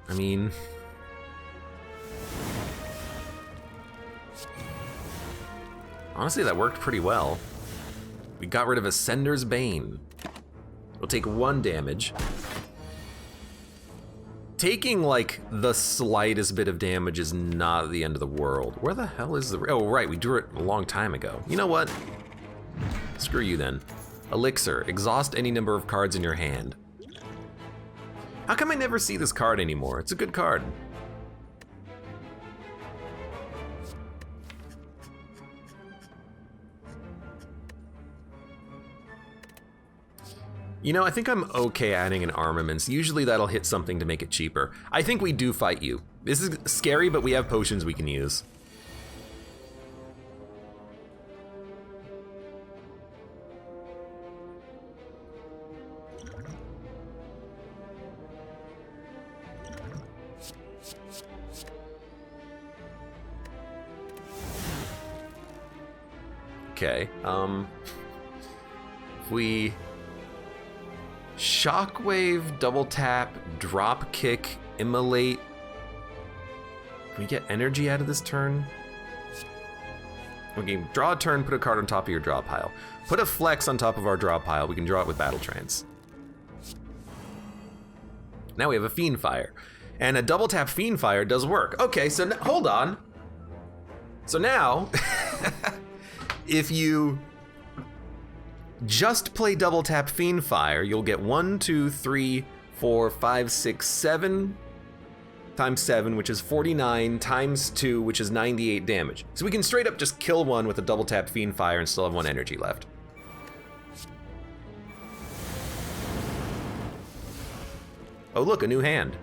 I mean, honestly, that worked pretty well. We got rid of Ascender's Bane. We'll take 1 damage. Taking, like, the slightest bit of damage is not the end of the world. Where the hell is the... Oh, right, we drew it a long time ago. You know what? Screw you, then. Elixir. Exhaust any number of cards in your hand. How come I never see this card anymore? It's a good card. You know, I think I'm okay adding an armaments. Usually that'll hit something to make it cheaper. I think we do fight you. This is scary, but we have potions we can use. Okay, if we Shockwave, double tap, drop kick, immolate. Can we get energy out of this turn? Okay, draw a turn, put a card on top of your draw pile. Put a flex on top of our draw pile. We can draw it with Battle Trance. Now we have a Fiend Fire. And a double tap Fiend Fire does work. Okay, so hold on. So now, if you just play double tap Fiend Fire, you'll get 1, 2, 3, 4, 5, 6, 7 times 7, which is 49, times 2, which is 98 damage. So we can straight up just kill one with a double tap Fiend Fire and still have 1 energy left. Oh look, a new hand.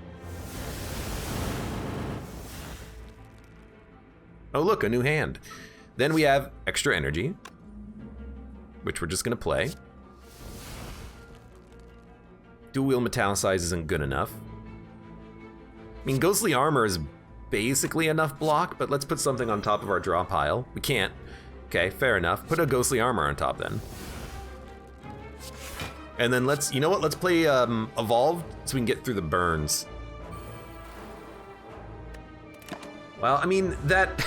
Oh look, a new hand. Then we have extra energy, which we're just gonna play. Dual Wheel Metallicize isn't good enough. I mean, Ghostly Armor is basically enough block, but let's put something on top of our draw pile. We can't. Okay, fair enough. Put a Ghostly Armor on top then. And then let's, you know what, let's play Evolved so we can get through the burns. Well, I mean, that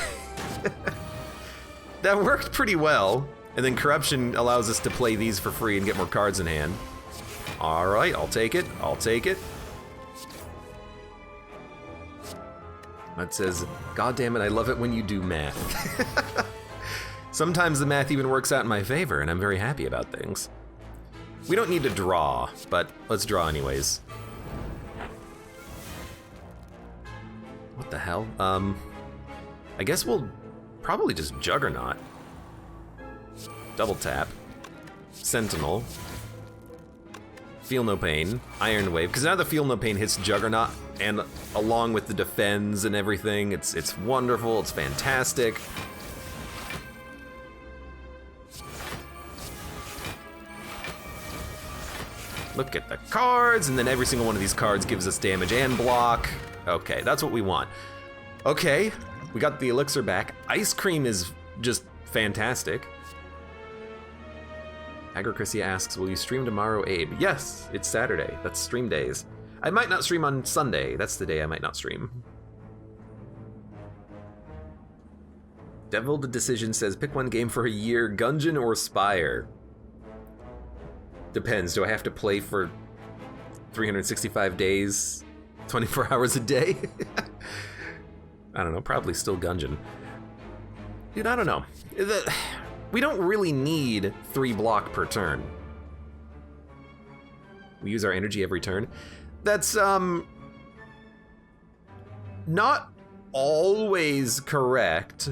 that worked pretty well. And then Corruption allows us to play these for free and get more cards in hand. All right, I'll take it, I'll take it. That says, God damn it, I love it when you do math. Sometimes the math even works out in my favor, and I'm very happy about things. We don't need to draw, but let's draw anyways. What the hell? I guess we'll probably just Juggernaut. Double tap. Sentinel. Feel No Pain. Iron Wave, because now the Feel No Pain hits Juggernaut, and along with the defense and everything, it's wonderful, it's fantastic. Look at the cards, and then every single one of these cards gives us damage and block. Okay, that's what we want. Okay, we got the elixir back. Ice Cream is just fantastic. Agrocracy asks, will you stream tomorrow, Abe? Yes, it's Saturday. That's stream days. I might not stream on Sunday. That's the day I might not stream. Devil the Decision says, pick one game for a year, Gungeon or Spire? Depends, do I have to play for 365 days, 24 hours a day? I don't know, probably still Gungeon. Dude, I don't know. We don't really need 3 block per turn. We use our energy every turn. That's, not always correct,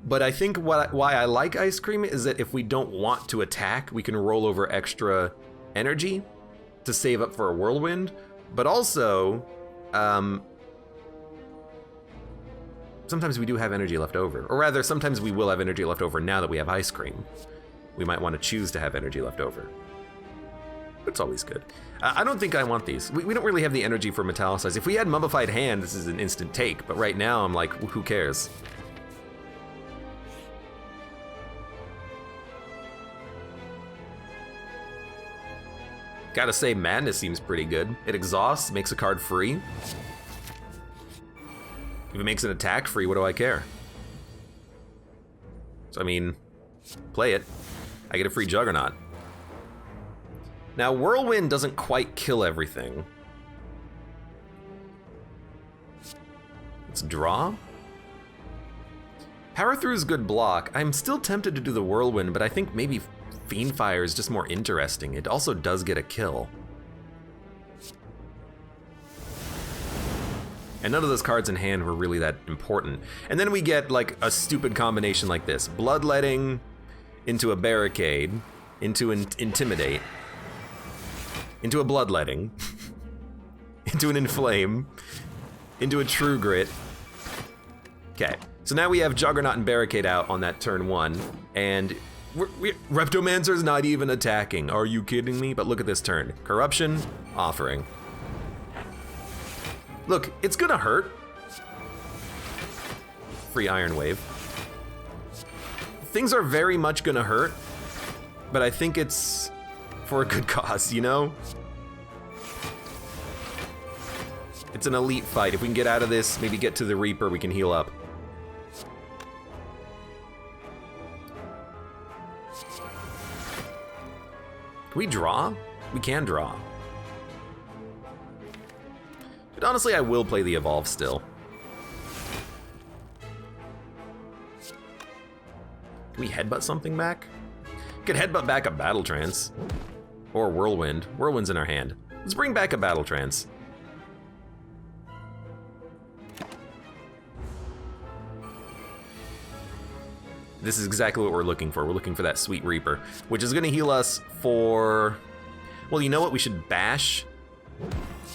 but I think why I like ice cream is that if we don't want to attack, we can roll over extra energy to save up for a whirlwind, but also, sometimes we do have energy left over. Or rather, sometimes we will have energy left over now that we have ice cream. We might want to choose to have energy left over. It's always good. I don't think I want these. We don't really have the energy for metallicize. If we had mummified hand, this is an instant take, but right now I'm like, who cares? Gotta say, Madness seems pretty good. It exhausts, makes a card free. If it makes an attack free, what do I care? So I mean, play it. I get a free Juggernaut. Now, Whirlwind doesn't quite kill everything. Let's draw. Power Through is good block. I'm still tempted to do the Whirlwind, but I think maybe Fiendfire is just more interesting. It also does get a kill. And none of those cards in hand were really that important. And then we get like a stupid combination like this. Bloodletting into a Barricade, into an Intimidate, into a Bloodletting, into an Inflame, into a True Grit. Okay, so now we have Juggernaut and Barricade out on that turn 1, and Reptomancer's not even attacking. Are you kidding me? But look at this turn. Corruption, Offering. Look, it's gonna hurt. Free Iron Wave. Things are very much gonna hurt, but I think it's for a good cause, you know? It's an elite fight. If we can get out of this, maybe get to the Reaper, we can heal up. Can we draw? We can draw. But honestly, I will play the Evolve still. Can we headbutt something back? Could headbutt back a Battle Trance. Or Whirlwind. Whirlwind's in our hand. Let's bring back a Battle Trance. This is exactly what we're looking for. We're looking for that Sweet Reaper, which is gonna heal us for... Well, you know what? We should bash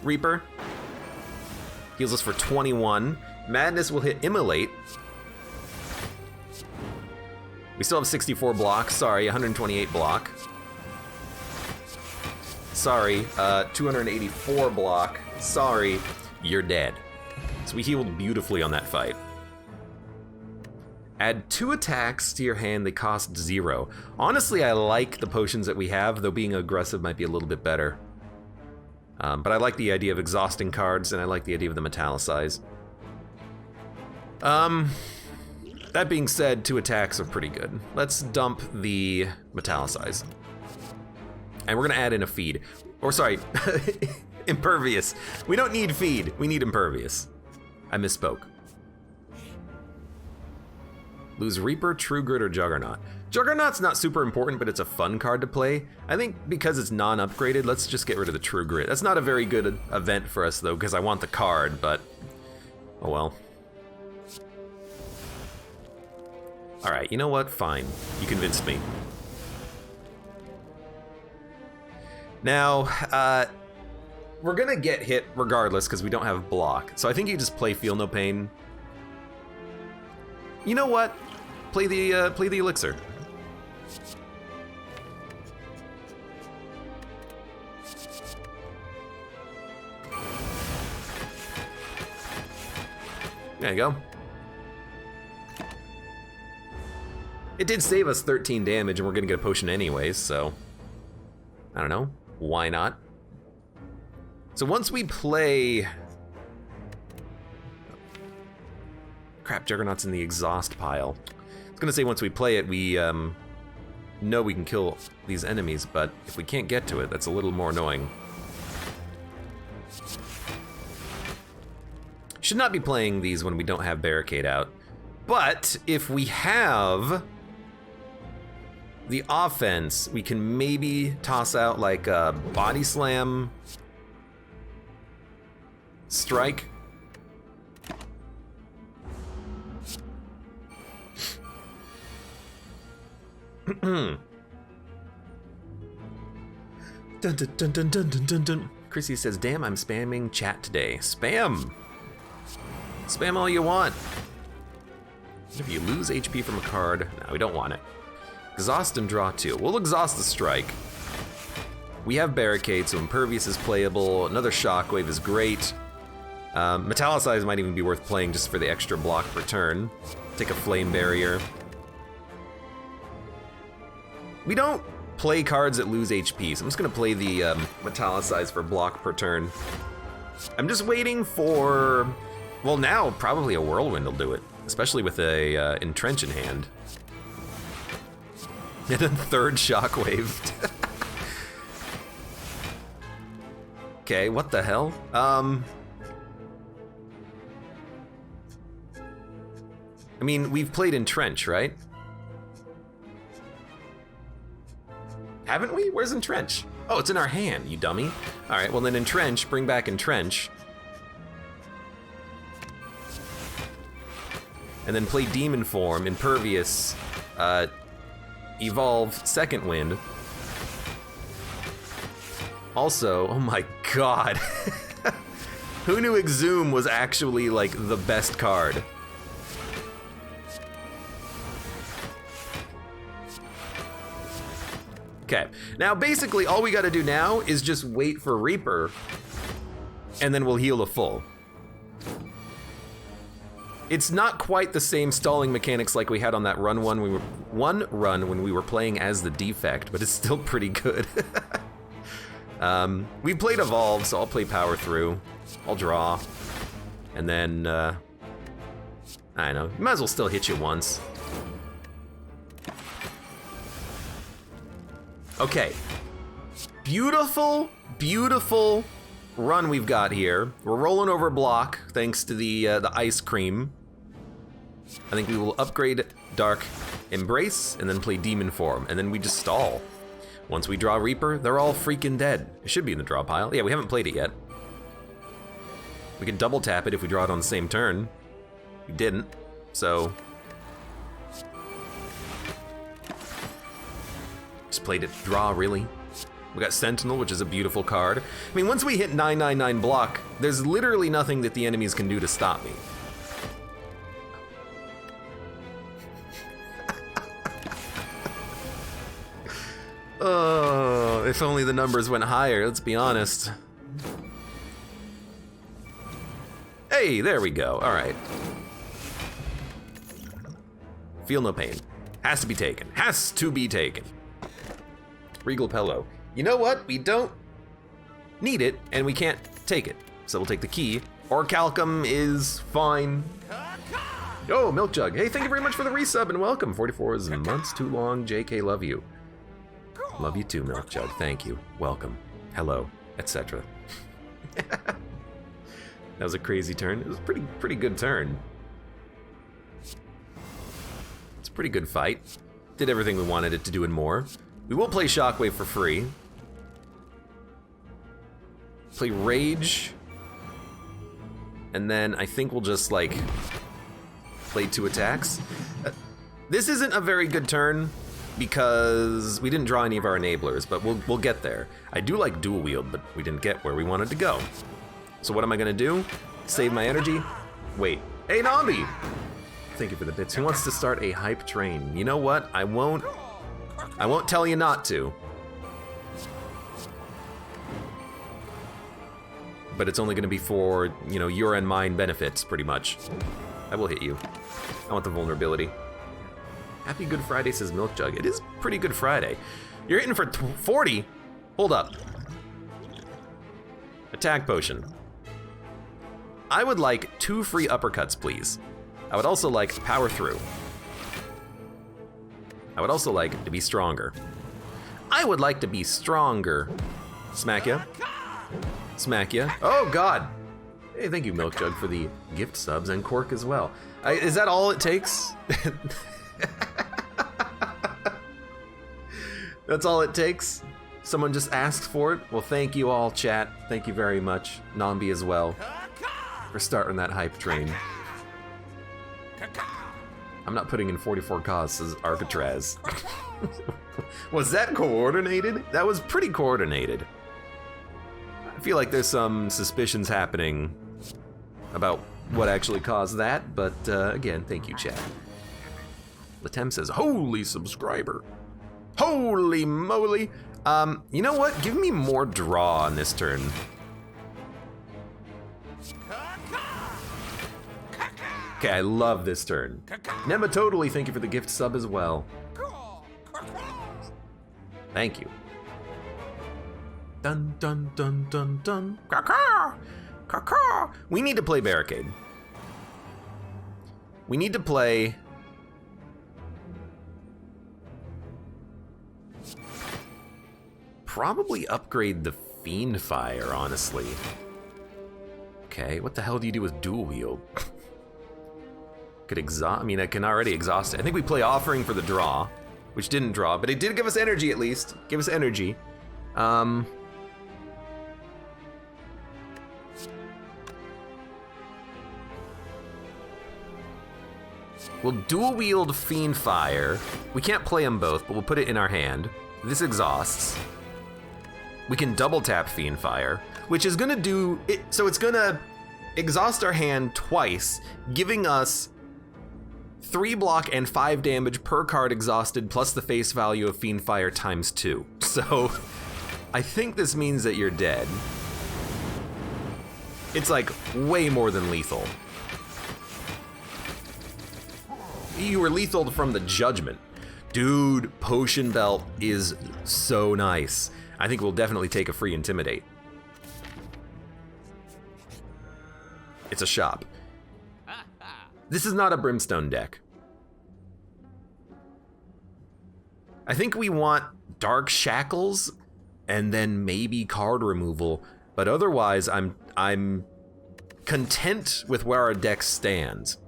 Reaper. Heals us for 21. Madness will hit Immolate. We still have 64 block. Sorry, 128 block. Sorry, 284 block. Sorry, you're dead. So we healed beautifully on that fight. Add 2 attacks to your hand, they cost 0. Honestly, I like the potions that we have, though being aggressive might be a little bit better. But I like the idea of exhausting cards, and I like the idea of the metallicize. That being said, 2 attacks are pretty good. Let's dump the metallicize. And we're gonna add in a feed. Or sorry, impervious. We don't need feed, we need impervious. I misspoke. Lose Reaper, True Grit, or Juggernaut. Juggernaut's not super important, but it's a fun card to play. I think because it's non-upgraded, let's just get rid of the True Grit. That's not a very good event for us though, because I want the card, but oh well. All right, you know what? Fine. You convinced me. Now, we're gonna get hit regardless because we don't have block. So I think you just play Feel No Pain. You know what? Play the elixir. There you go. It did save us 13 damage, and we're gonna get a potion anyways, so I don't know. Why not? So once we play... Crap, Juggernaut's in the exhaust pile. I was gonna say once we play it, we know we can kill these enemies, but if we can't get to it, that's a little more annoying. Should not be playing these when we don't have Barricade out. But if we have the offense, we can maybe toss out like a Body Slam, Strike. Dun, dun, dun, dun, dun, dun, dun, dun. Chrissy says, damn, I'm spamming chat today. Spam! Spam all you want. If you lose HP from a card, no, we don't want it. Exhaust and draw 2. We'll exhaust the strike. We have barricade, so impervious is playable. Another shockwave is great. Metallicize might even be worth playing just for the extra block per turn. Take a flame barrier. We don't play cards that lose HP, so I'm just gonna play the Metallicize for block per turn. I'm just waiting for, well, now probably a Whirlwind will do it, especially with a Entrench in hand. And then third Shockwave. Okay, what the hell? I mean, we've played Entrench, right? Haven't we? Where's Entrench? Oh, it's in our hand, you dummy. All right, well then Entrench, bring back Entrench. And then play Demon Form, Impervious, evolve Second Wind. Also, oh my god. Who knew Exhume was actually like the best card? Okay, now basically all we gotta do now is just wait for Reaper, and then we'll heal a full. It's not quite the same stalling mechanics like we had on that run when we were playing as the Defect, but it's still pretty good. We played Evolve, so I'll play Power Through. I'll draw, and then I don't know. Might as well still hit you once. Okay, beautiful, beautiful run we've got here. We're rolling over block thanks to the ice cream. I think we will upgrade Dark Embrace and then play Demon Form, and then we just stall. Once we draw Reaper, they're all freaking dead. It should be in the draw pile. Yeah, we haven't played it yet. We can double tap it if we draw it on the same turn. We didn't, so. Just played it draw, really. We got Sentinel, which is a beautiful card. I mean, once we hit 999 block, there's literally nothing that the enemies can do to stop me. Oh, if only the numbers went higher, let's be honest. Hey, there we go, all right. Feel no pain. Has to be taken, has to be taken. Regal Pillow. You know what? We don't need it, and we can't take it. So we'll take the key. Orichalcum is fine. Oh, Milk Jug. Hey, thank you very much for the resub and welcome. 44 is months too long. JK, love you. Love you too, Milk Jug. Thank you. Welcome. Hello, etc. That was a crazy turn. It was a pretty good turn. It's a pretty good fight. Did everything we wanted it to do and more. We will play Shockwave for free. Play Rage. And then I think we'll just like play 2 attacks. This isn't a very good turn because we didn't draw any of our enablers, but we'll get there. I do like dual wield, but we didn't get where we wanted to go. So what am I gonna do? Save my energy? Wait. Hey, Nobby! Thank you for the bits. Who wants to start a hype train? You know what? I won't tell you not to. But it's only gonna be for, you know, your and mine benefits, pretty much. I will hit you. I want the vulnerability. Happy Good Friday, says Milk Jug. It is pretty Good Friday. You're hitting for 40? Hold up. Attack potion. I would like 2 free uppercuts, please. I would also like Power Through. I would also like to be stronger. I would like to be stronger. Smack ya. Smack ya. Oh, God. Hey, thank you, Milk Jug, for the gift subs, and Cork as well. Is that all it takes? That's all it takes? Someone just asked for it? Well, thank you all, chat. Thank you very much. Nambi as well, for starting that hype train. I'm not putting in 44 costs, says Arcatraz. Was that coordinated? That was pretty coordinated. I feel like there's some suspicions happening about what actually caused that, but again, thank you, chat. Latem says, holy subscriber. Holy moly. You know what? Give me more draw on this turn. Okay, I love this turn. Nematotally, thank you for the gift sub as well. Thank you. Dun dun dun dun dun. Caw-caw! Caw-caw! We need to play Barricade. We need to play... Probably upgrade the Fiend Fire, honestly. Okay, what the hell do you do with dual wield? Could exhaust, I mean, I can already exhaust it. I think we play Offering for the draw, which didn't draw, but it did give us energy at least. Give us energy. We'll dual wield Fiend Fire. We can't play them both, but we'll put it in our hand. This exhausts. We can double tap Fiend Fire, which is gonna do it, so it's gonna exhaust our hand twice, giving us 3 block and 5 damage per card exhausted, plus the face value of Fiend Fire times 2. So I think this means that you're dead. It's like way more than lethal. You were lethal from the Judgment. Dude, Potion Belt is so nice. I think we'll definitely take a free Intimidate. It's a shop. This is not a Brimstone deck. I think we want Dark Shackles and then maybe card removal, but otherwise I'm content with where our deck stands.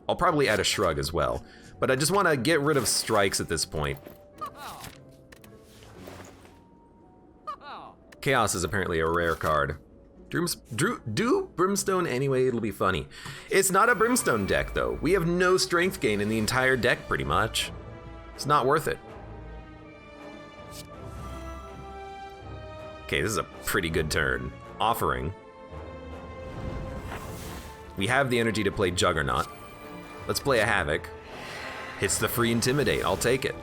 I'll probably add a Shrug as well, but I just want to get rid of strikes at this point. Chaos is apparently a rare card. Do Brimstone anyway, it'll be funny. It's not a Brimstone deck though. We have no strength gain in the entire deck pretty much. It's not worth it. Okay, this is a pretty good turn. Offering. We have the energy to play Juggernaut. Let's play a Havoc. Hits the free Intimidate, I'll take it.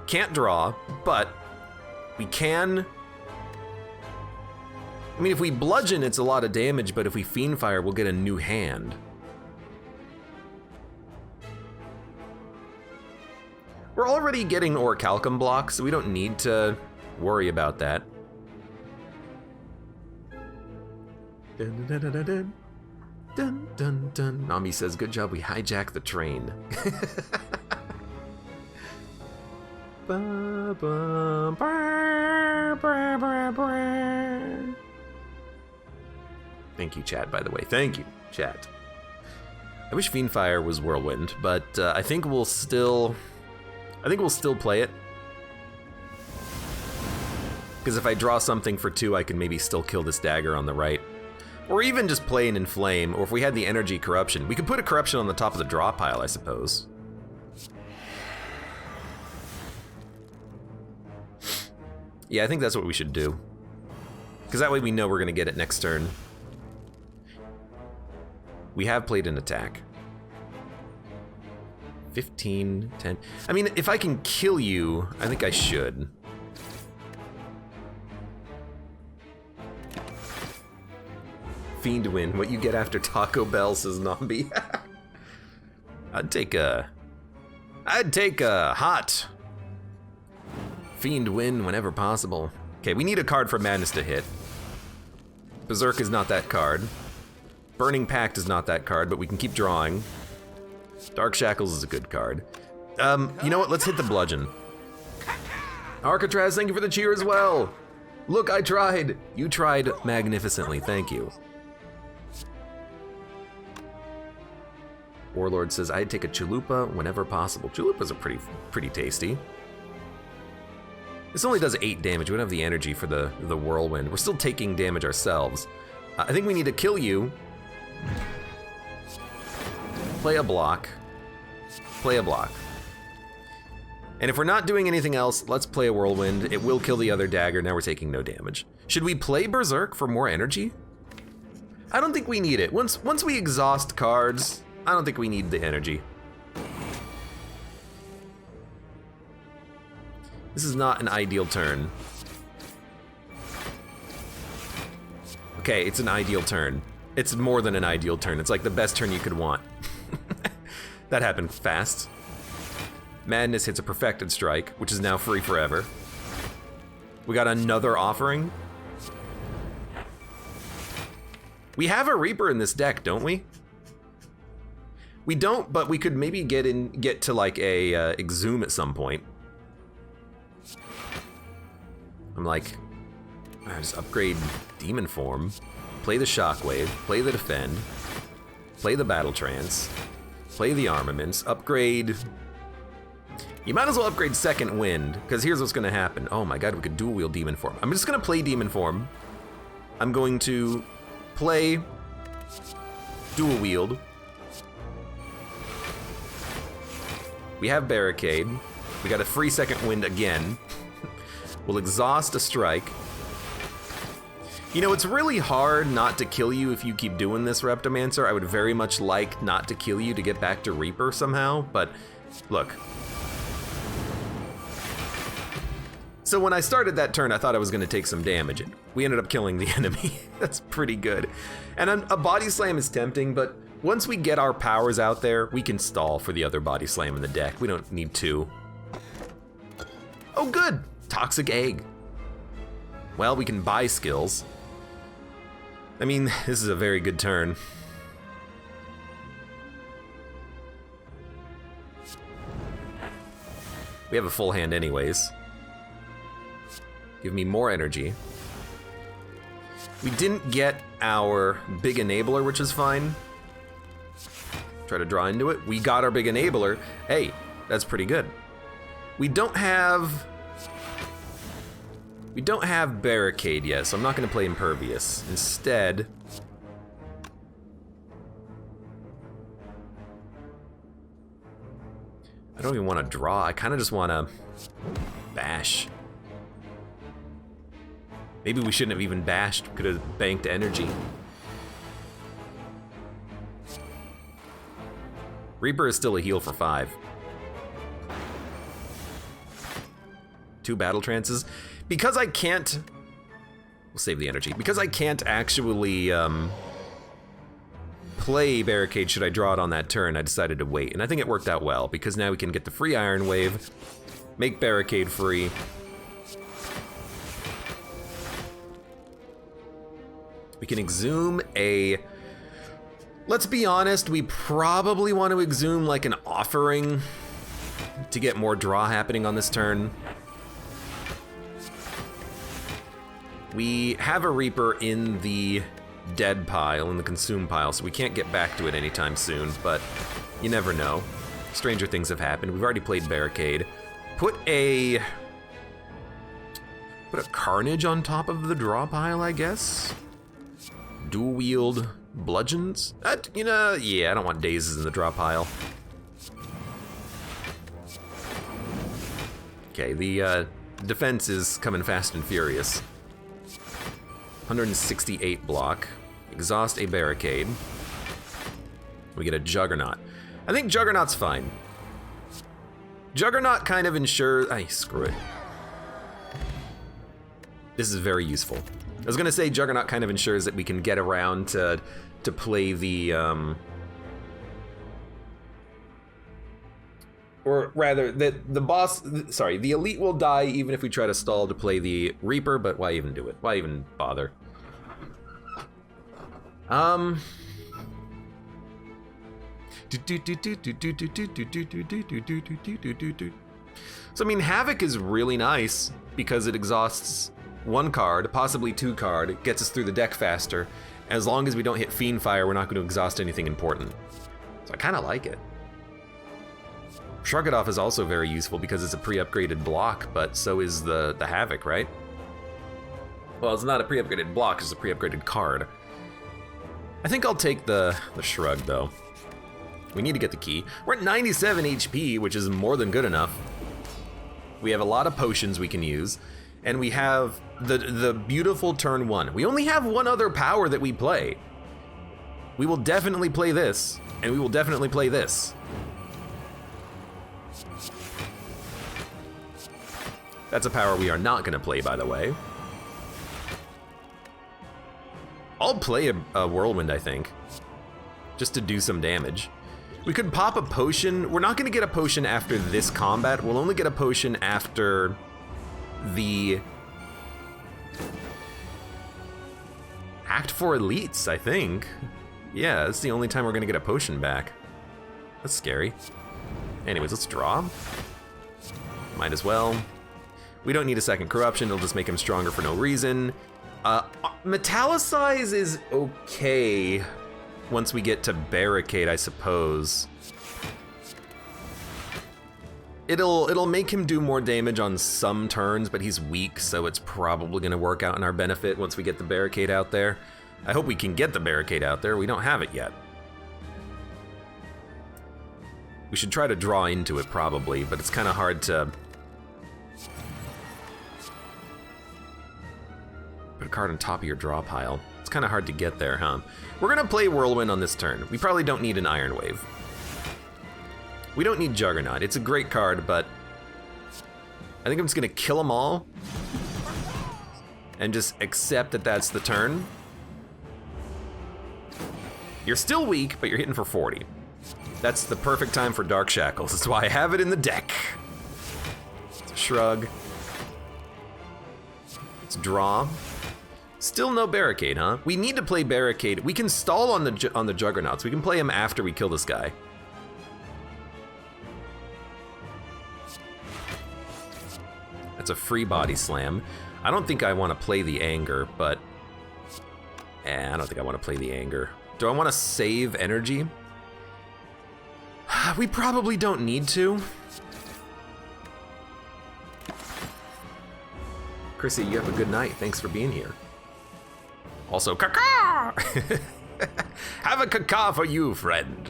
Can't draw, but we can... I mean, if we bludgeon, it's a lot of damage, but if we Fiend Fire, we'll get a new hand. We're already getting Orichalcum blocks, so we don't need to worry about that. Dun, dun, dun, dun, dun. Dun, dun, dun. Nami says, good job, we hijacked the train. Ba, ba, ba, ba, ba, ba. Thank you, chat, by the way. Thank you, chat. I wish Fiend Fire was Whirlwind, but I think we'll still play it. Because if I draw something for 2, I can maybe still kill this dagger on the right. Or even just play an Inflame, or if we had the energy corruption. We could put a corruption on the top of the draw pile, I suppose. Yeah, I think that's what we should do. Because that way we know we're gonna get it next turn. We have played an attack. 15, 10. I mean, if I can kill you, I think I should. Fiend win, what you get after Taco Bell, says Nambi. I'd take a hot Fiend win whenever possible. Okay, we need a card for Madness to hit. Berserk is not that card. Burning Pact is not that card, but we can keep drawing. Dark Shackles is a good card. You know what, let's hit the Bludgeon. Arcatraz, thank you for the cheer as well. Look, I tried. You tried magnificently, thank you. Warlord says, I'd take a Chalupa whenever possible. Chalupas are pretty tasty. This only does 8 damage. We don't have the energy for the Whirlwind. We're still taking damage ourselves. I think we need to kill you. Play a block. Play a block. And if we're not doing anything else, let's play a Whirlwind. It will kill the other dagger. Now we're taking no damage. Should we play Berserk for more energy? I don't think we need it. Once we exhaust cards, I don't think we need the energy. This is not an ideal turn. Okay, it's an ideal turn. It's more than an ideal turn. It's like the best turn you could want. That happened fast. Madness hits a perfected strike, which is now free forever. We got another offering. We have a Reaper in this deck, don't we? We don't, but we could maybe get to like a Exhume at some point. I'm like, just upgrade Demon Form, play the Shockwave, play the Defend, play the Battle Trance, play the Armaments, upgrade. You might as well upgrade Second Wind, because here's what's gonna happen. Oh my god, we could dual wield Demon Form. I'm just gonna play Demon Form. I'm going to play dual wield. We have Barricade. We got a free Second Wind again. We'll exhaust a strike. You know, it's really hard not to kill you if you keep doing this, Reptomancer. I would very much like not to kill you to get back to Reaper somehow, but look. So when I started that turn, I thought I was gonna take some damage. We ended up killing the enemy. That's pretty good. And a body slam is tempting, but once we get our powers out there, we can stall for the other body slam in the deck. We don't need two. Oh good, Toxic Egg. Well, we can buy skills. I mean, this is a very good turn. We have a full hand anyways. Give me more energy. We didn't get our big enabler, which is fine. Try to draw into it. We got our big enabler. Hey, that's pretty good. We don't have Barricade yet, so I'm not gonna play Impervious. Instead, I don't even wanna draw. I kinda just wanna bash. Maybe we shouldn't have even bashed, could have banked energy. Reaper is still a heal for 5. 2 battle trances. Because I can't, we'll save the energy. Because I can't actually play Barricade should I draw it on that turn, I decided to wait. And I think it worked out well, because now we can get the free Iron Wave, make Barricade free. We can exhume a, let's be honest, we probably want to exhume like an offering to get more draw happening on this turn. We have a Reaper in the dead pile, in the consume pile, so we can't get back to it anytime soon, but you never know. Stranger things have happened. We've already played Barricade. Put a Carnage on top of the draw pile, I guess? Dual wield bludgeons? You know, yeah, I don't want dazes in the draw pile. Okay, the defense is coming fast and furious. 168 block. Exhaust a Barricade. We get a Juggernaut. I think Juggernaut's fine. Juggernaut kind of ensures, screw it. This is very useful. I was gonna say Juggernaut kind of ensures that we can get around to play the, or rather, that the boss, sorry, the elite will die even if we try to stall to play the Reaper, but why even do it? Why even bother? So I mean, Havoc is really nice because it exhausts 1 card, possibly 2 card, it gets us through the deck faster. As long as we don't hit Fiendfire, we're not going to exhaust anything important. So I kind of like it. Shrug It Off is also very useful because it's a pre-upgraded block, but so is the Havoc, right? Well, it's not a pre-upgraded block, it's a pre-upgraded card. I think I'll take the Shrug, though. We need to get the key. We're at 97 HP, which is more than good enough. We have a lot of potions we can use, and we have the beautiful turn 1. We only have one other power that we play. We will definitely play this, and we will definitely play this. That's a power we are not gonna play, by the way. I'll play a whirlwind, I think, just to do some damage. We could pop a potion. We're not gonna get a potion after this combat. We'll only get a potion after the Act 4 elites, I think. Yeah, that's the only time we're gonna get a potion back. That's scary. Anyways, let's draw. Might as well. We don't need a second corruption, it'll just make him stronger for no reason. Metallicize is okay once we get to barricade, I suppose. It'll make him do more damage on some turns, but he's weak, so it's probably gonna work out in our benefit once we get the barricade out there. I hope we can get the barricade out there. We don't have it yet. We should try to draw into it probably, but it's kind of hard to put a card on top of your draw pile. It's kind of hard to get there, huh? We're gonna play Whirlwind on this turn. We probably don't need an Iron Wave. We don't need Juggernaut. It's a great card, but I think I'm just gonna kill them all and just accept that that's the turn. You're still weak, but you're hitting for 40. That's the perfect time for Dark Shackles. That's why I have it in the deck. It's a shrug. Let's draw. Still no barricade, huh? We need to play barricade. We can stall on the Juggernauts. We can play him after we kill this guy. That's a free body slam. I don't think I want to play the anger, but I don't think I want to play the anger. Do I want to save energy? We probably don't need to. Chrissy, you have a good night. Thanks for being here. Also, caca! Have a caca for you, friend.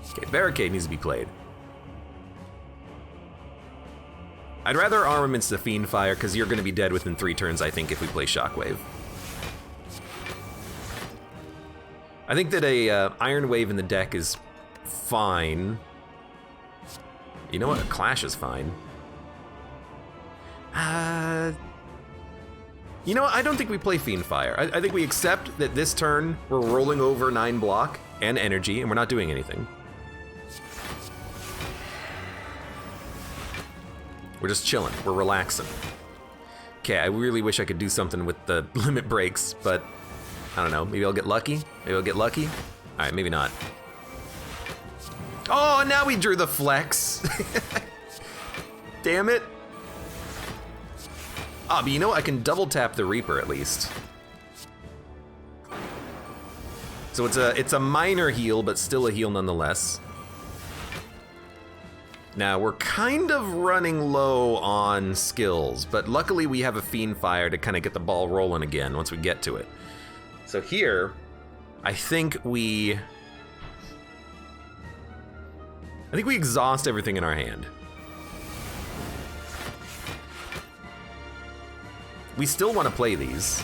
Okay, barricade needs to be played. I'd rather Armaments the Fiend Fire, because you're going to be dead within 3 turns, I think, if we play Shockwave. I think that a Iron Wave in the deck is fine. You know what? A Clash is fine. You know what? I don't think we play Fiend Fire. I think we accept that this turn we're rolling over 9 block and energy, and we're not doing anything. We're just chilling. We're relaxing. Okay, I really wish I could do something with the limit breaks, but I don't know. Maybe I'll get lucky. Maybe I'll get lucky. All right, maybe not. Oh, now we drew the flex. Damn it. Ah, but you know what? I can double tap the Reaper at least. So it's a minor heal, but still a heal nonetheless. Now, we're kind of running low on skills, but luckily we have a Fiend Fire to kind of get the ball rolling again once we get to it. So here, I think we exhaust everything in our hand. We still want to play these.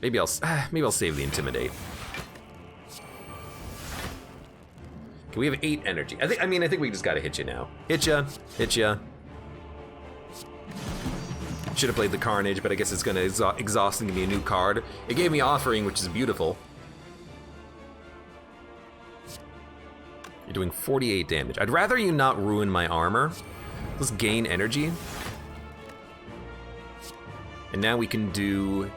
Maybe I'll save the Intimidate. Okay, we have 8 energy. I think we just gotta hit you now. Hit ya. Should have played the Carnage, but I guess it's gonna exhaust and give me a new card. It gave me Offering, which is beautiful. You're doing 48 damage. I'd rather you not ruin my armor. Let's gain energy. And now we can do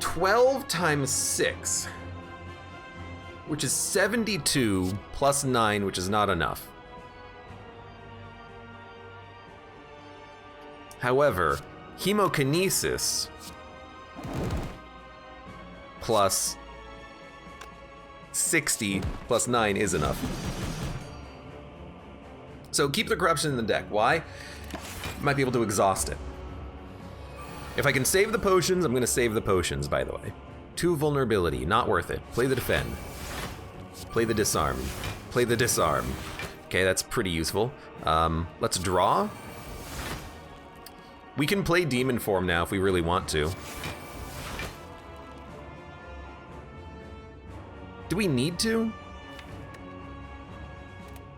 12 times 6, which is 72 plus 9, which is not enough. However, Hemokinesis plus 60 plus 9 is enough. So keep the corruption in the deck. Why? Might be able to exhaust it. If I can save the potions, I'm gonna save the potions, by the way. 2 vulnerability, not worth it. Play the defend. Play the disarm. Play the disarm. Okay, that's pretty useful. Let's draw. We can play demon form now if we really want to. Do we need to?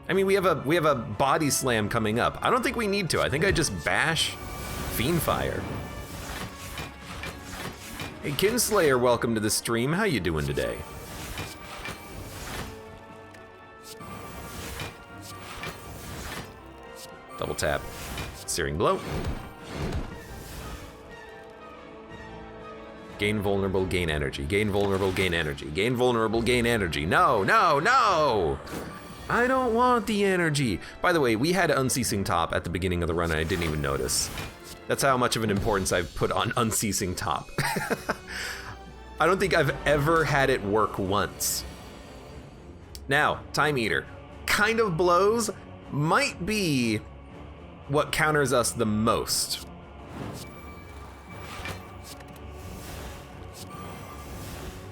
I mean, we have a body slam coming up. I don't think we need to. I think I just bash Fiendfire. Hey, Kinslayer, welcome to the stream. How you doing today? Double tap. Searing Blow. Gain vulnerable, gain energy. Gain vulnerable, gain energy. Gain vulnerable, gain energy. No, no, no! I don't want the energy. By the way, we had Unceasing Top at the beginning of the run and I didn't even notice. That's how much of an importance I've put on Unceasing Top. I don't think I've ever had it work once. Now, Time Eater. Kind of blows, might be what counters us the most.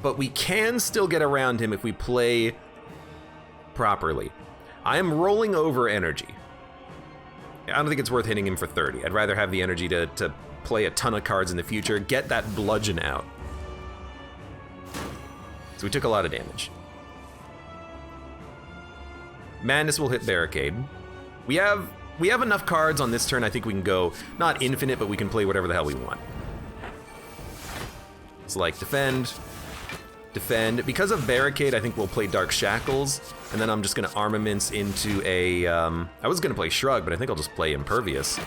But we can still get around him if we play properly. I am rolling over energy. I don't think it's worth hitting him for 30. I'd rather have the energy to play a ton of cards in the future, get that bludgeon out. So we took a lot of damage. Madness will hit Barricade. We have enough cards on this turn, I think we can go, not infinite, but we can play whatever the hell we want. It's like defend. Because of Barricade, I think we'll play Dark Shackles, and then I'm just gonna Armaments into a, I was gonna play Shrug, but I think I'll just play Impervious.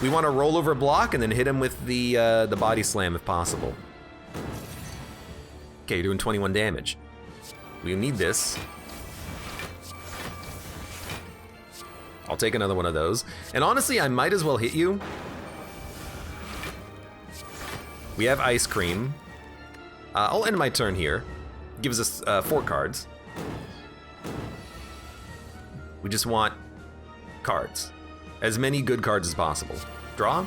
We want to roll over block and then hit him with the Body Slam if possible. Okay, you're doing 21 damage. We need this. I'll take another one of those. And honestly, I might as well hit you. We have Ice Cream. I'll end my turn here. Gives us 4 cards. We just want cards. As many good cards as possible. Draw.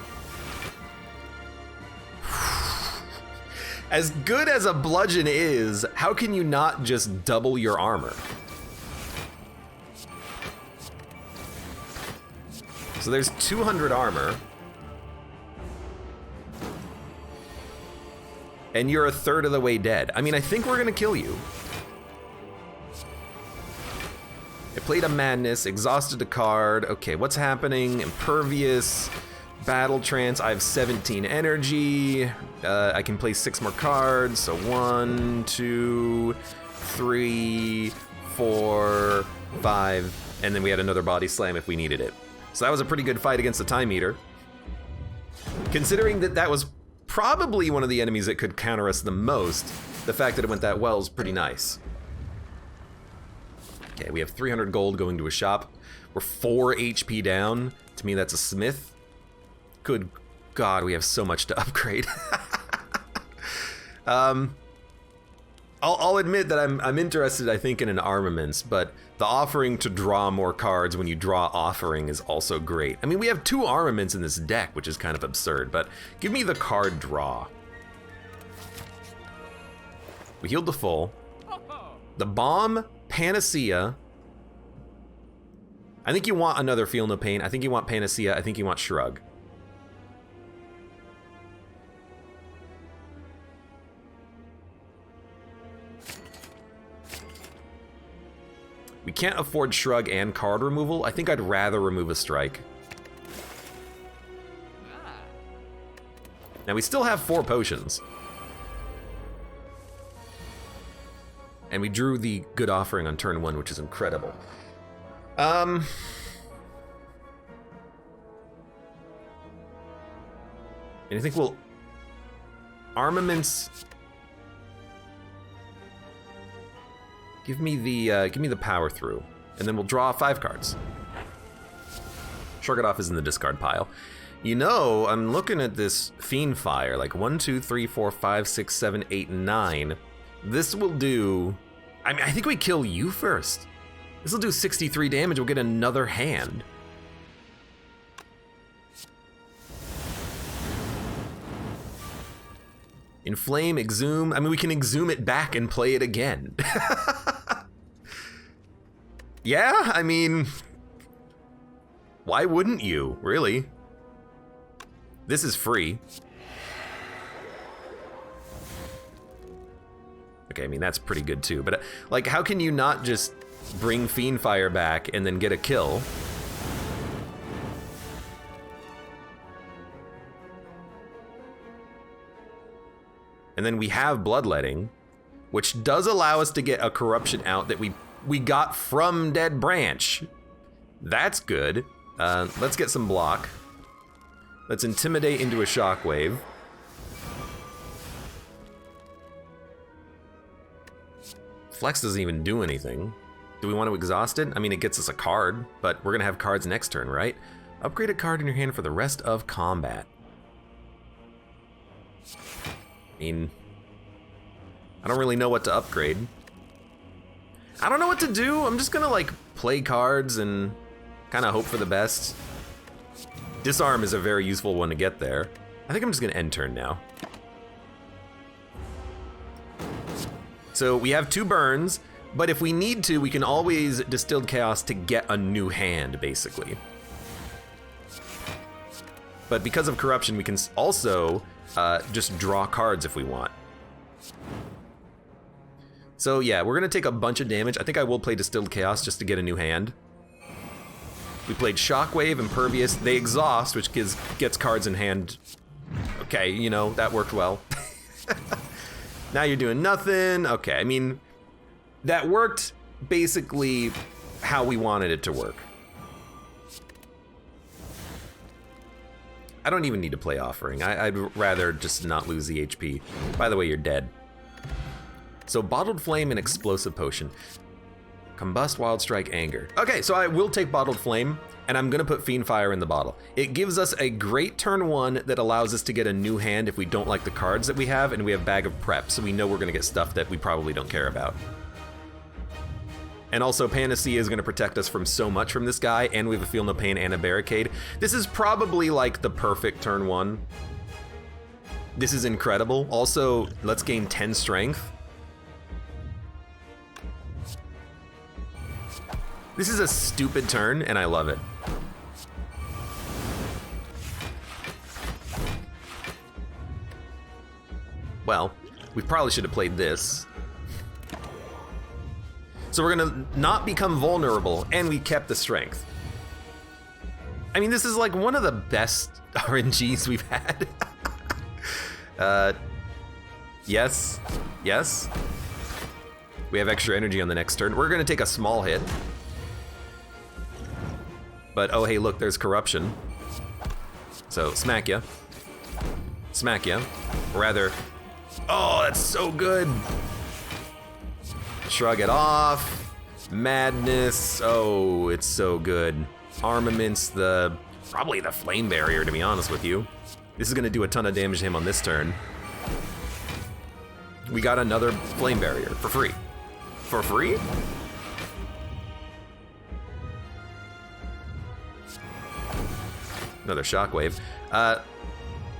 As good as a bludgeon is, how can you not just double your armor? So there's 200 armor. And you're a third of the way dead. I mean, I think we're gonna kill you. I played a Madness, exhausted a card. Okay, what's happening? Impervious, Battle Trance. I have 17 energy. I can play 6 more cards. So 1, 2, 3, 4, 5. And then we had another Body Slam if we needed it. So that was a pretty good fight against the Time Eater. Considering that that was probably one of the enemies that could counter us the most, the fact that it went that well is pretty nice. Okay, we have 300 gold going to a shop. We're 4 HP down. To me, that's a smith. Good God, we have so much to upgrade. I'll admit that I'm interested, I think, in an armaments, but the offering to draw more cards when you draw offering is also great. I mean, we have 2 armaments in this deck, which is kind of absurd, but give me the card draw. We healed to full. The bomb, Panacea. I think you want another Feel No Pain. I think you want Panacea. I think you want Shrug. We can't afford Shrug and card removal. I think I'd rather remove a strike. Now we still have 4 potions. And we drew the good offering on turn 1, which is incredible. And I think we'll armaments. Give me the power through, and then we'll draw 5 cards. Shrug It Off is in the discard pile. You know, I'm looking at this Fiendfire, like 1, 2, 3, 4, 5, 6, 7, 8, 9. This will do. I mean, I think we kill you first. This will do 63 damage. We'll get another hand. Inflame, exhume. I mean, we can exhume it back and play it again. Yeah, I mean, why wouldn't you, really? This is free. Okay, I mean, that's pretty good too, but like, how can you not just bring Fiendfire back and then get a kill? And then we have Bloodletting, which does allow us to get a corruption out that we got from Dead Branch. That's good. Let's get some block. Let's intimidate into a shockwave. Flex doesn't even do anything. Do we want to exhaust it? I mean, it gets us a card, but we're gonna have cards next turn, right? Upgrade a card in your hand for the rest of combat. I mean, I don't really know what to upgrade. I don't know what to do. I'm just gonna like play cards and kind of hope for the best. Disarm is a very useful one to get there. I think I'm just gonna end turn now. So we have 2 burns, but if we need to, we can always Distilled Chaos to get a new hand, basically. But because of corruption, we can also just draw cards if we want. So yeah, we're gonna take a bunch of damage. I think I will play Distilled Chaos just to get a new hand. We played Shockwave, Impervious. They exhaust, which gets cards in hand. Okay, you know, that worked well. Now you're doing nothing. Okay, I mean, that worked basically how we wanted it to work. I don't even need to play Offering. I'd rather just not lose the HP. By the way, you're dead. So Bottled Flame and Explosive Potion. Combust, Wild Strike, Anger. Okay, so I will take Bottled Flame, and I'm gonna put Fiendfire in the bottle. It gives us a great turn 1 that allows us to get a new hand if we don't like the cards that we have, and we have Bag of Prep, so we know we're gonna get stuff that we probably don't care about. And also, Panacea is gonna protect us from so much from this guy, and we have a Feel No Pain and a Barricade. This is probably like the perfect turn 1. This is incredible. Also, let's gain 10 strength. This is a stupid turn, and I love it. Well, we probably should have played this. So we're gonna not become vulnerable, and we kept the strength. I mean, this is like one of the best RNGs we've had. Yes, yes. We have extra energy on the next turn. We're gonna take a small hit. But oh hey, look, there's corruption. So smack ya. Smack ya. Or rather, oh, that's so good. Shrug it off. Madness. Oh, it's so good. Armaments, probably the Flame Barrier, to be honest with you. This is gonna do a ton of damage to him on this turn. We got another Flame Barrier for free. For free? Another Shockwave.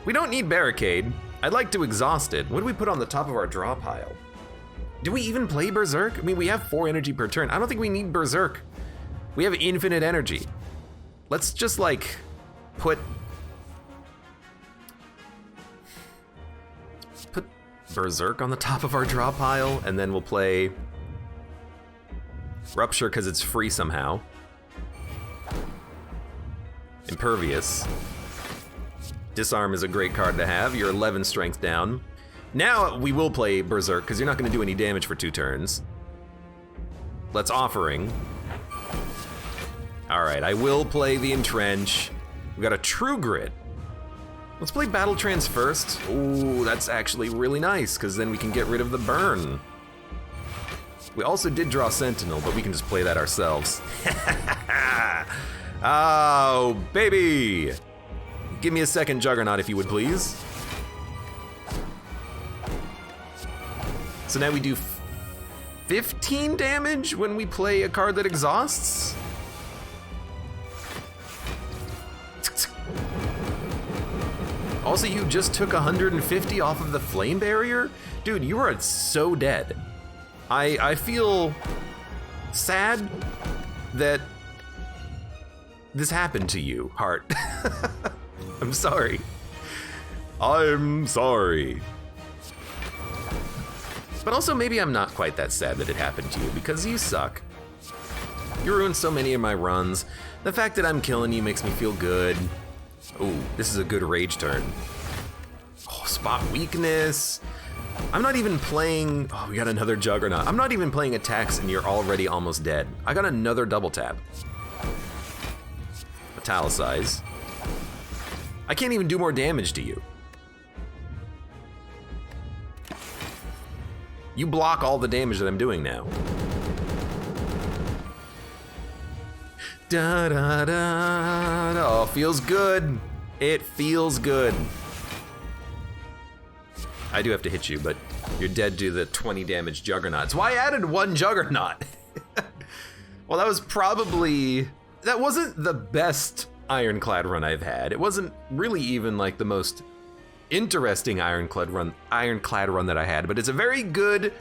We don't need Barricade. I'd like to exhaust it. What do we put on the top of our draw pile? Do we even play Berserk? I mean, we have 4 energy per turn. I don't think we need Berserk. We have infinite energy. Let's just like put Berserk on the top of our draw pile, and then we'll play Rupture because it's free somehow. Impervious. Disarm is a great card to have. You're 11 strength down. Now we will play Berserk because you're not going to do any damage for 2 turns. Let's Offering. All right, I will play the Entrench. We got a True Grit. Let's play Battle Trance first. Ooh, that's actually really nice because then we can get rid of the burn. We also did draw Sentinel, but we can just play that ourselves. Oh, baby! Give me a second Juggernaut if you would please. So now we do 15 damage when we play a card that exhausts? Also, you just took 150 off of the flame barrier? Dude, you are so dead. I feel sad that this happened to you, Heart. I'm sorry. I'm sorry. But also, maybe I'm not quite that sad that it happened to you, because you suck. You ruined so many of my runs. The fact that I'm killing you makes me feel good. Ooh, this is a good rage turn. Oh, spot weakness. I'm not even playing, oh, we got another Juggernaut. I'm not even playing attacks and you're already almost dead. I got another double tap. Italicize. I can't even do more damage to you. You block all the damage that I'm doing now. Da da da da. Oh, feels good. It feels good. I do have to hit you, but you're dead to the 20 damage Juggernauts. Why I added one Juggernaut? Well, that wasn't the best Ironclad run I've had. It wasn't really even like the most interesting Ironclad run that I had, but it's a very good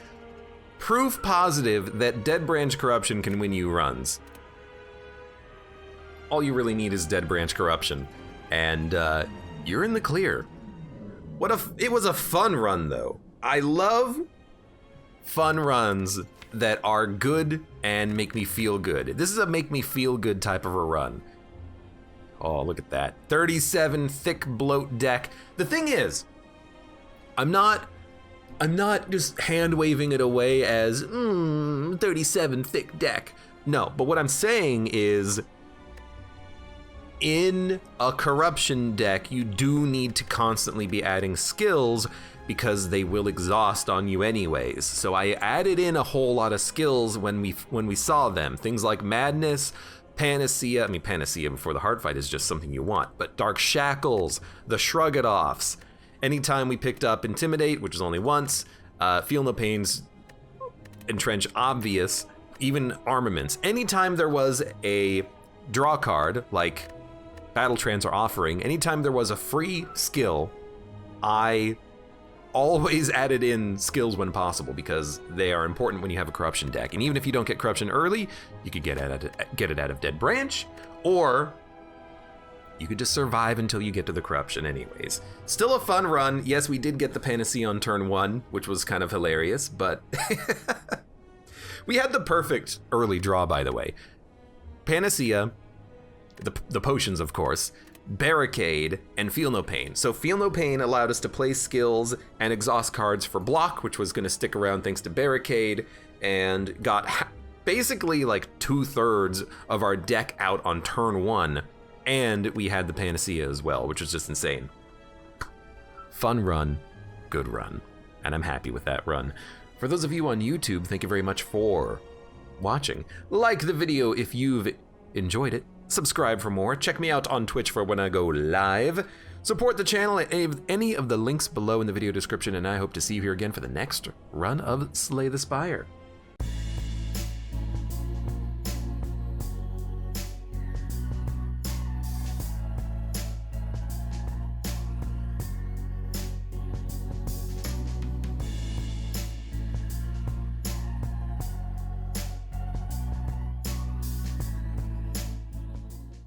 proof positive that Dead Branch Corruption can win you runs. All you really need is Dead Branch Corruption, and you're in the clear. It was a fun run, though. I love fun runs that are good and make me feel good. This is a make me feel good type of a run. Oh, look at that. 37 thick bloat deck. The thing is, I'm not just hand waving it away as 37 thick deck. No, but what I'm saying is, in a corruption deck, you do need to constantly be adding skills because they will exhaust on you anyways. So I added in a whole lot of skills when we saw them. Things like Madness, Panacea. I mean, Panacea before the hard fight is just something you want. But Dark Shackles, the Shrug-it-offs. Anytime we picked up Intimidate, which is only once, Feel No Pain's Entrench obvious, even Armaments. Anytime there was a draw card, like Battle Trance or Offering, anytime there was a free skill, I always added in skills when possible because they are important when you have a corruption deck. And even if you don't get corruption early, you could get it out of Dead Branch, or you could just survive until you get to the corruption anyways. Still a fun run. Yes, we did get the Panacea on turn 1, which was kind of hilarious, but we had the perfect early draw, by the way. Panacea, the potions, of course, Barricade, and Feel No Pain. So Feel No Pain allowed us to play skills and exhaust cards for block, which was going to stick around thanks to Barricade, and got basically like 2/3 of our deck out on turn 1, and we had the Panacea as well, which was just insane. Fun run, good run, and I'm happy with that run. For those of you on YouTube, thank you very much for watching. Like the video if you've enjoyed it. Subscribe for more. Check me out on Twitch for when I go live. Support the channel at any of the links below in the video description, and I hope to see you here again for the next run of Slay the Spire.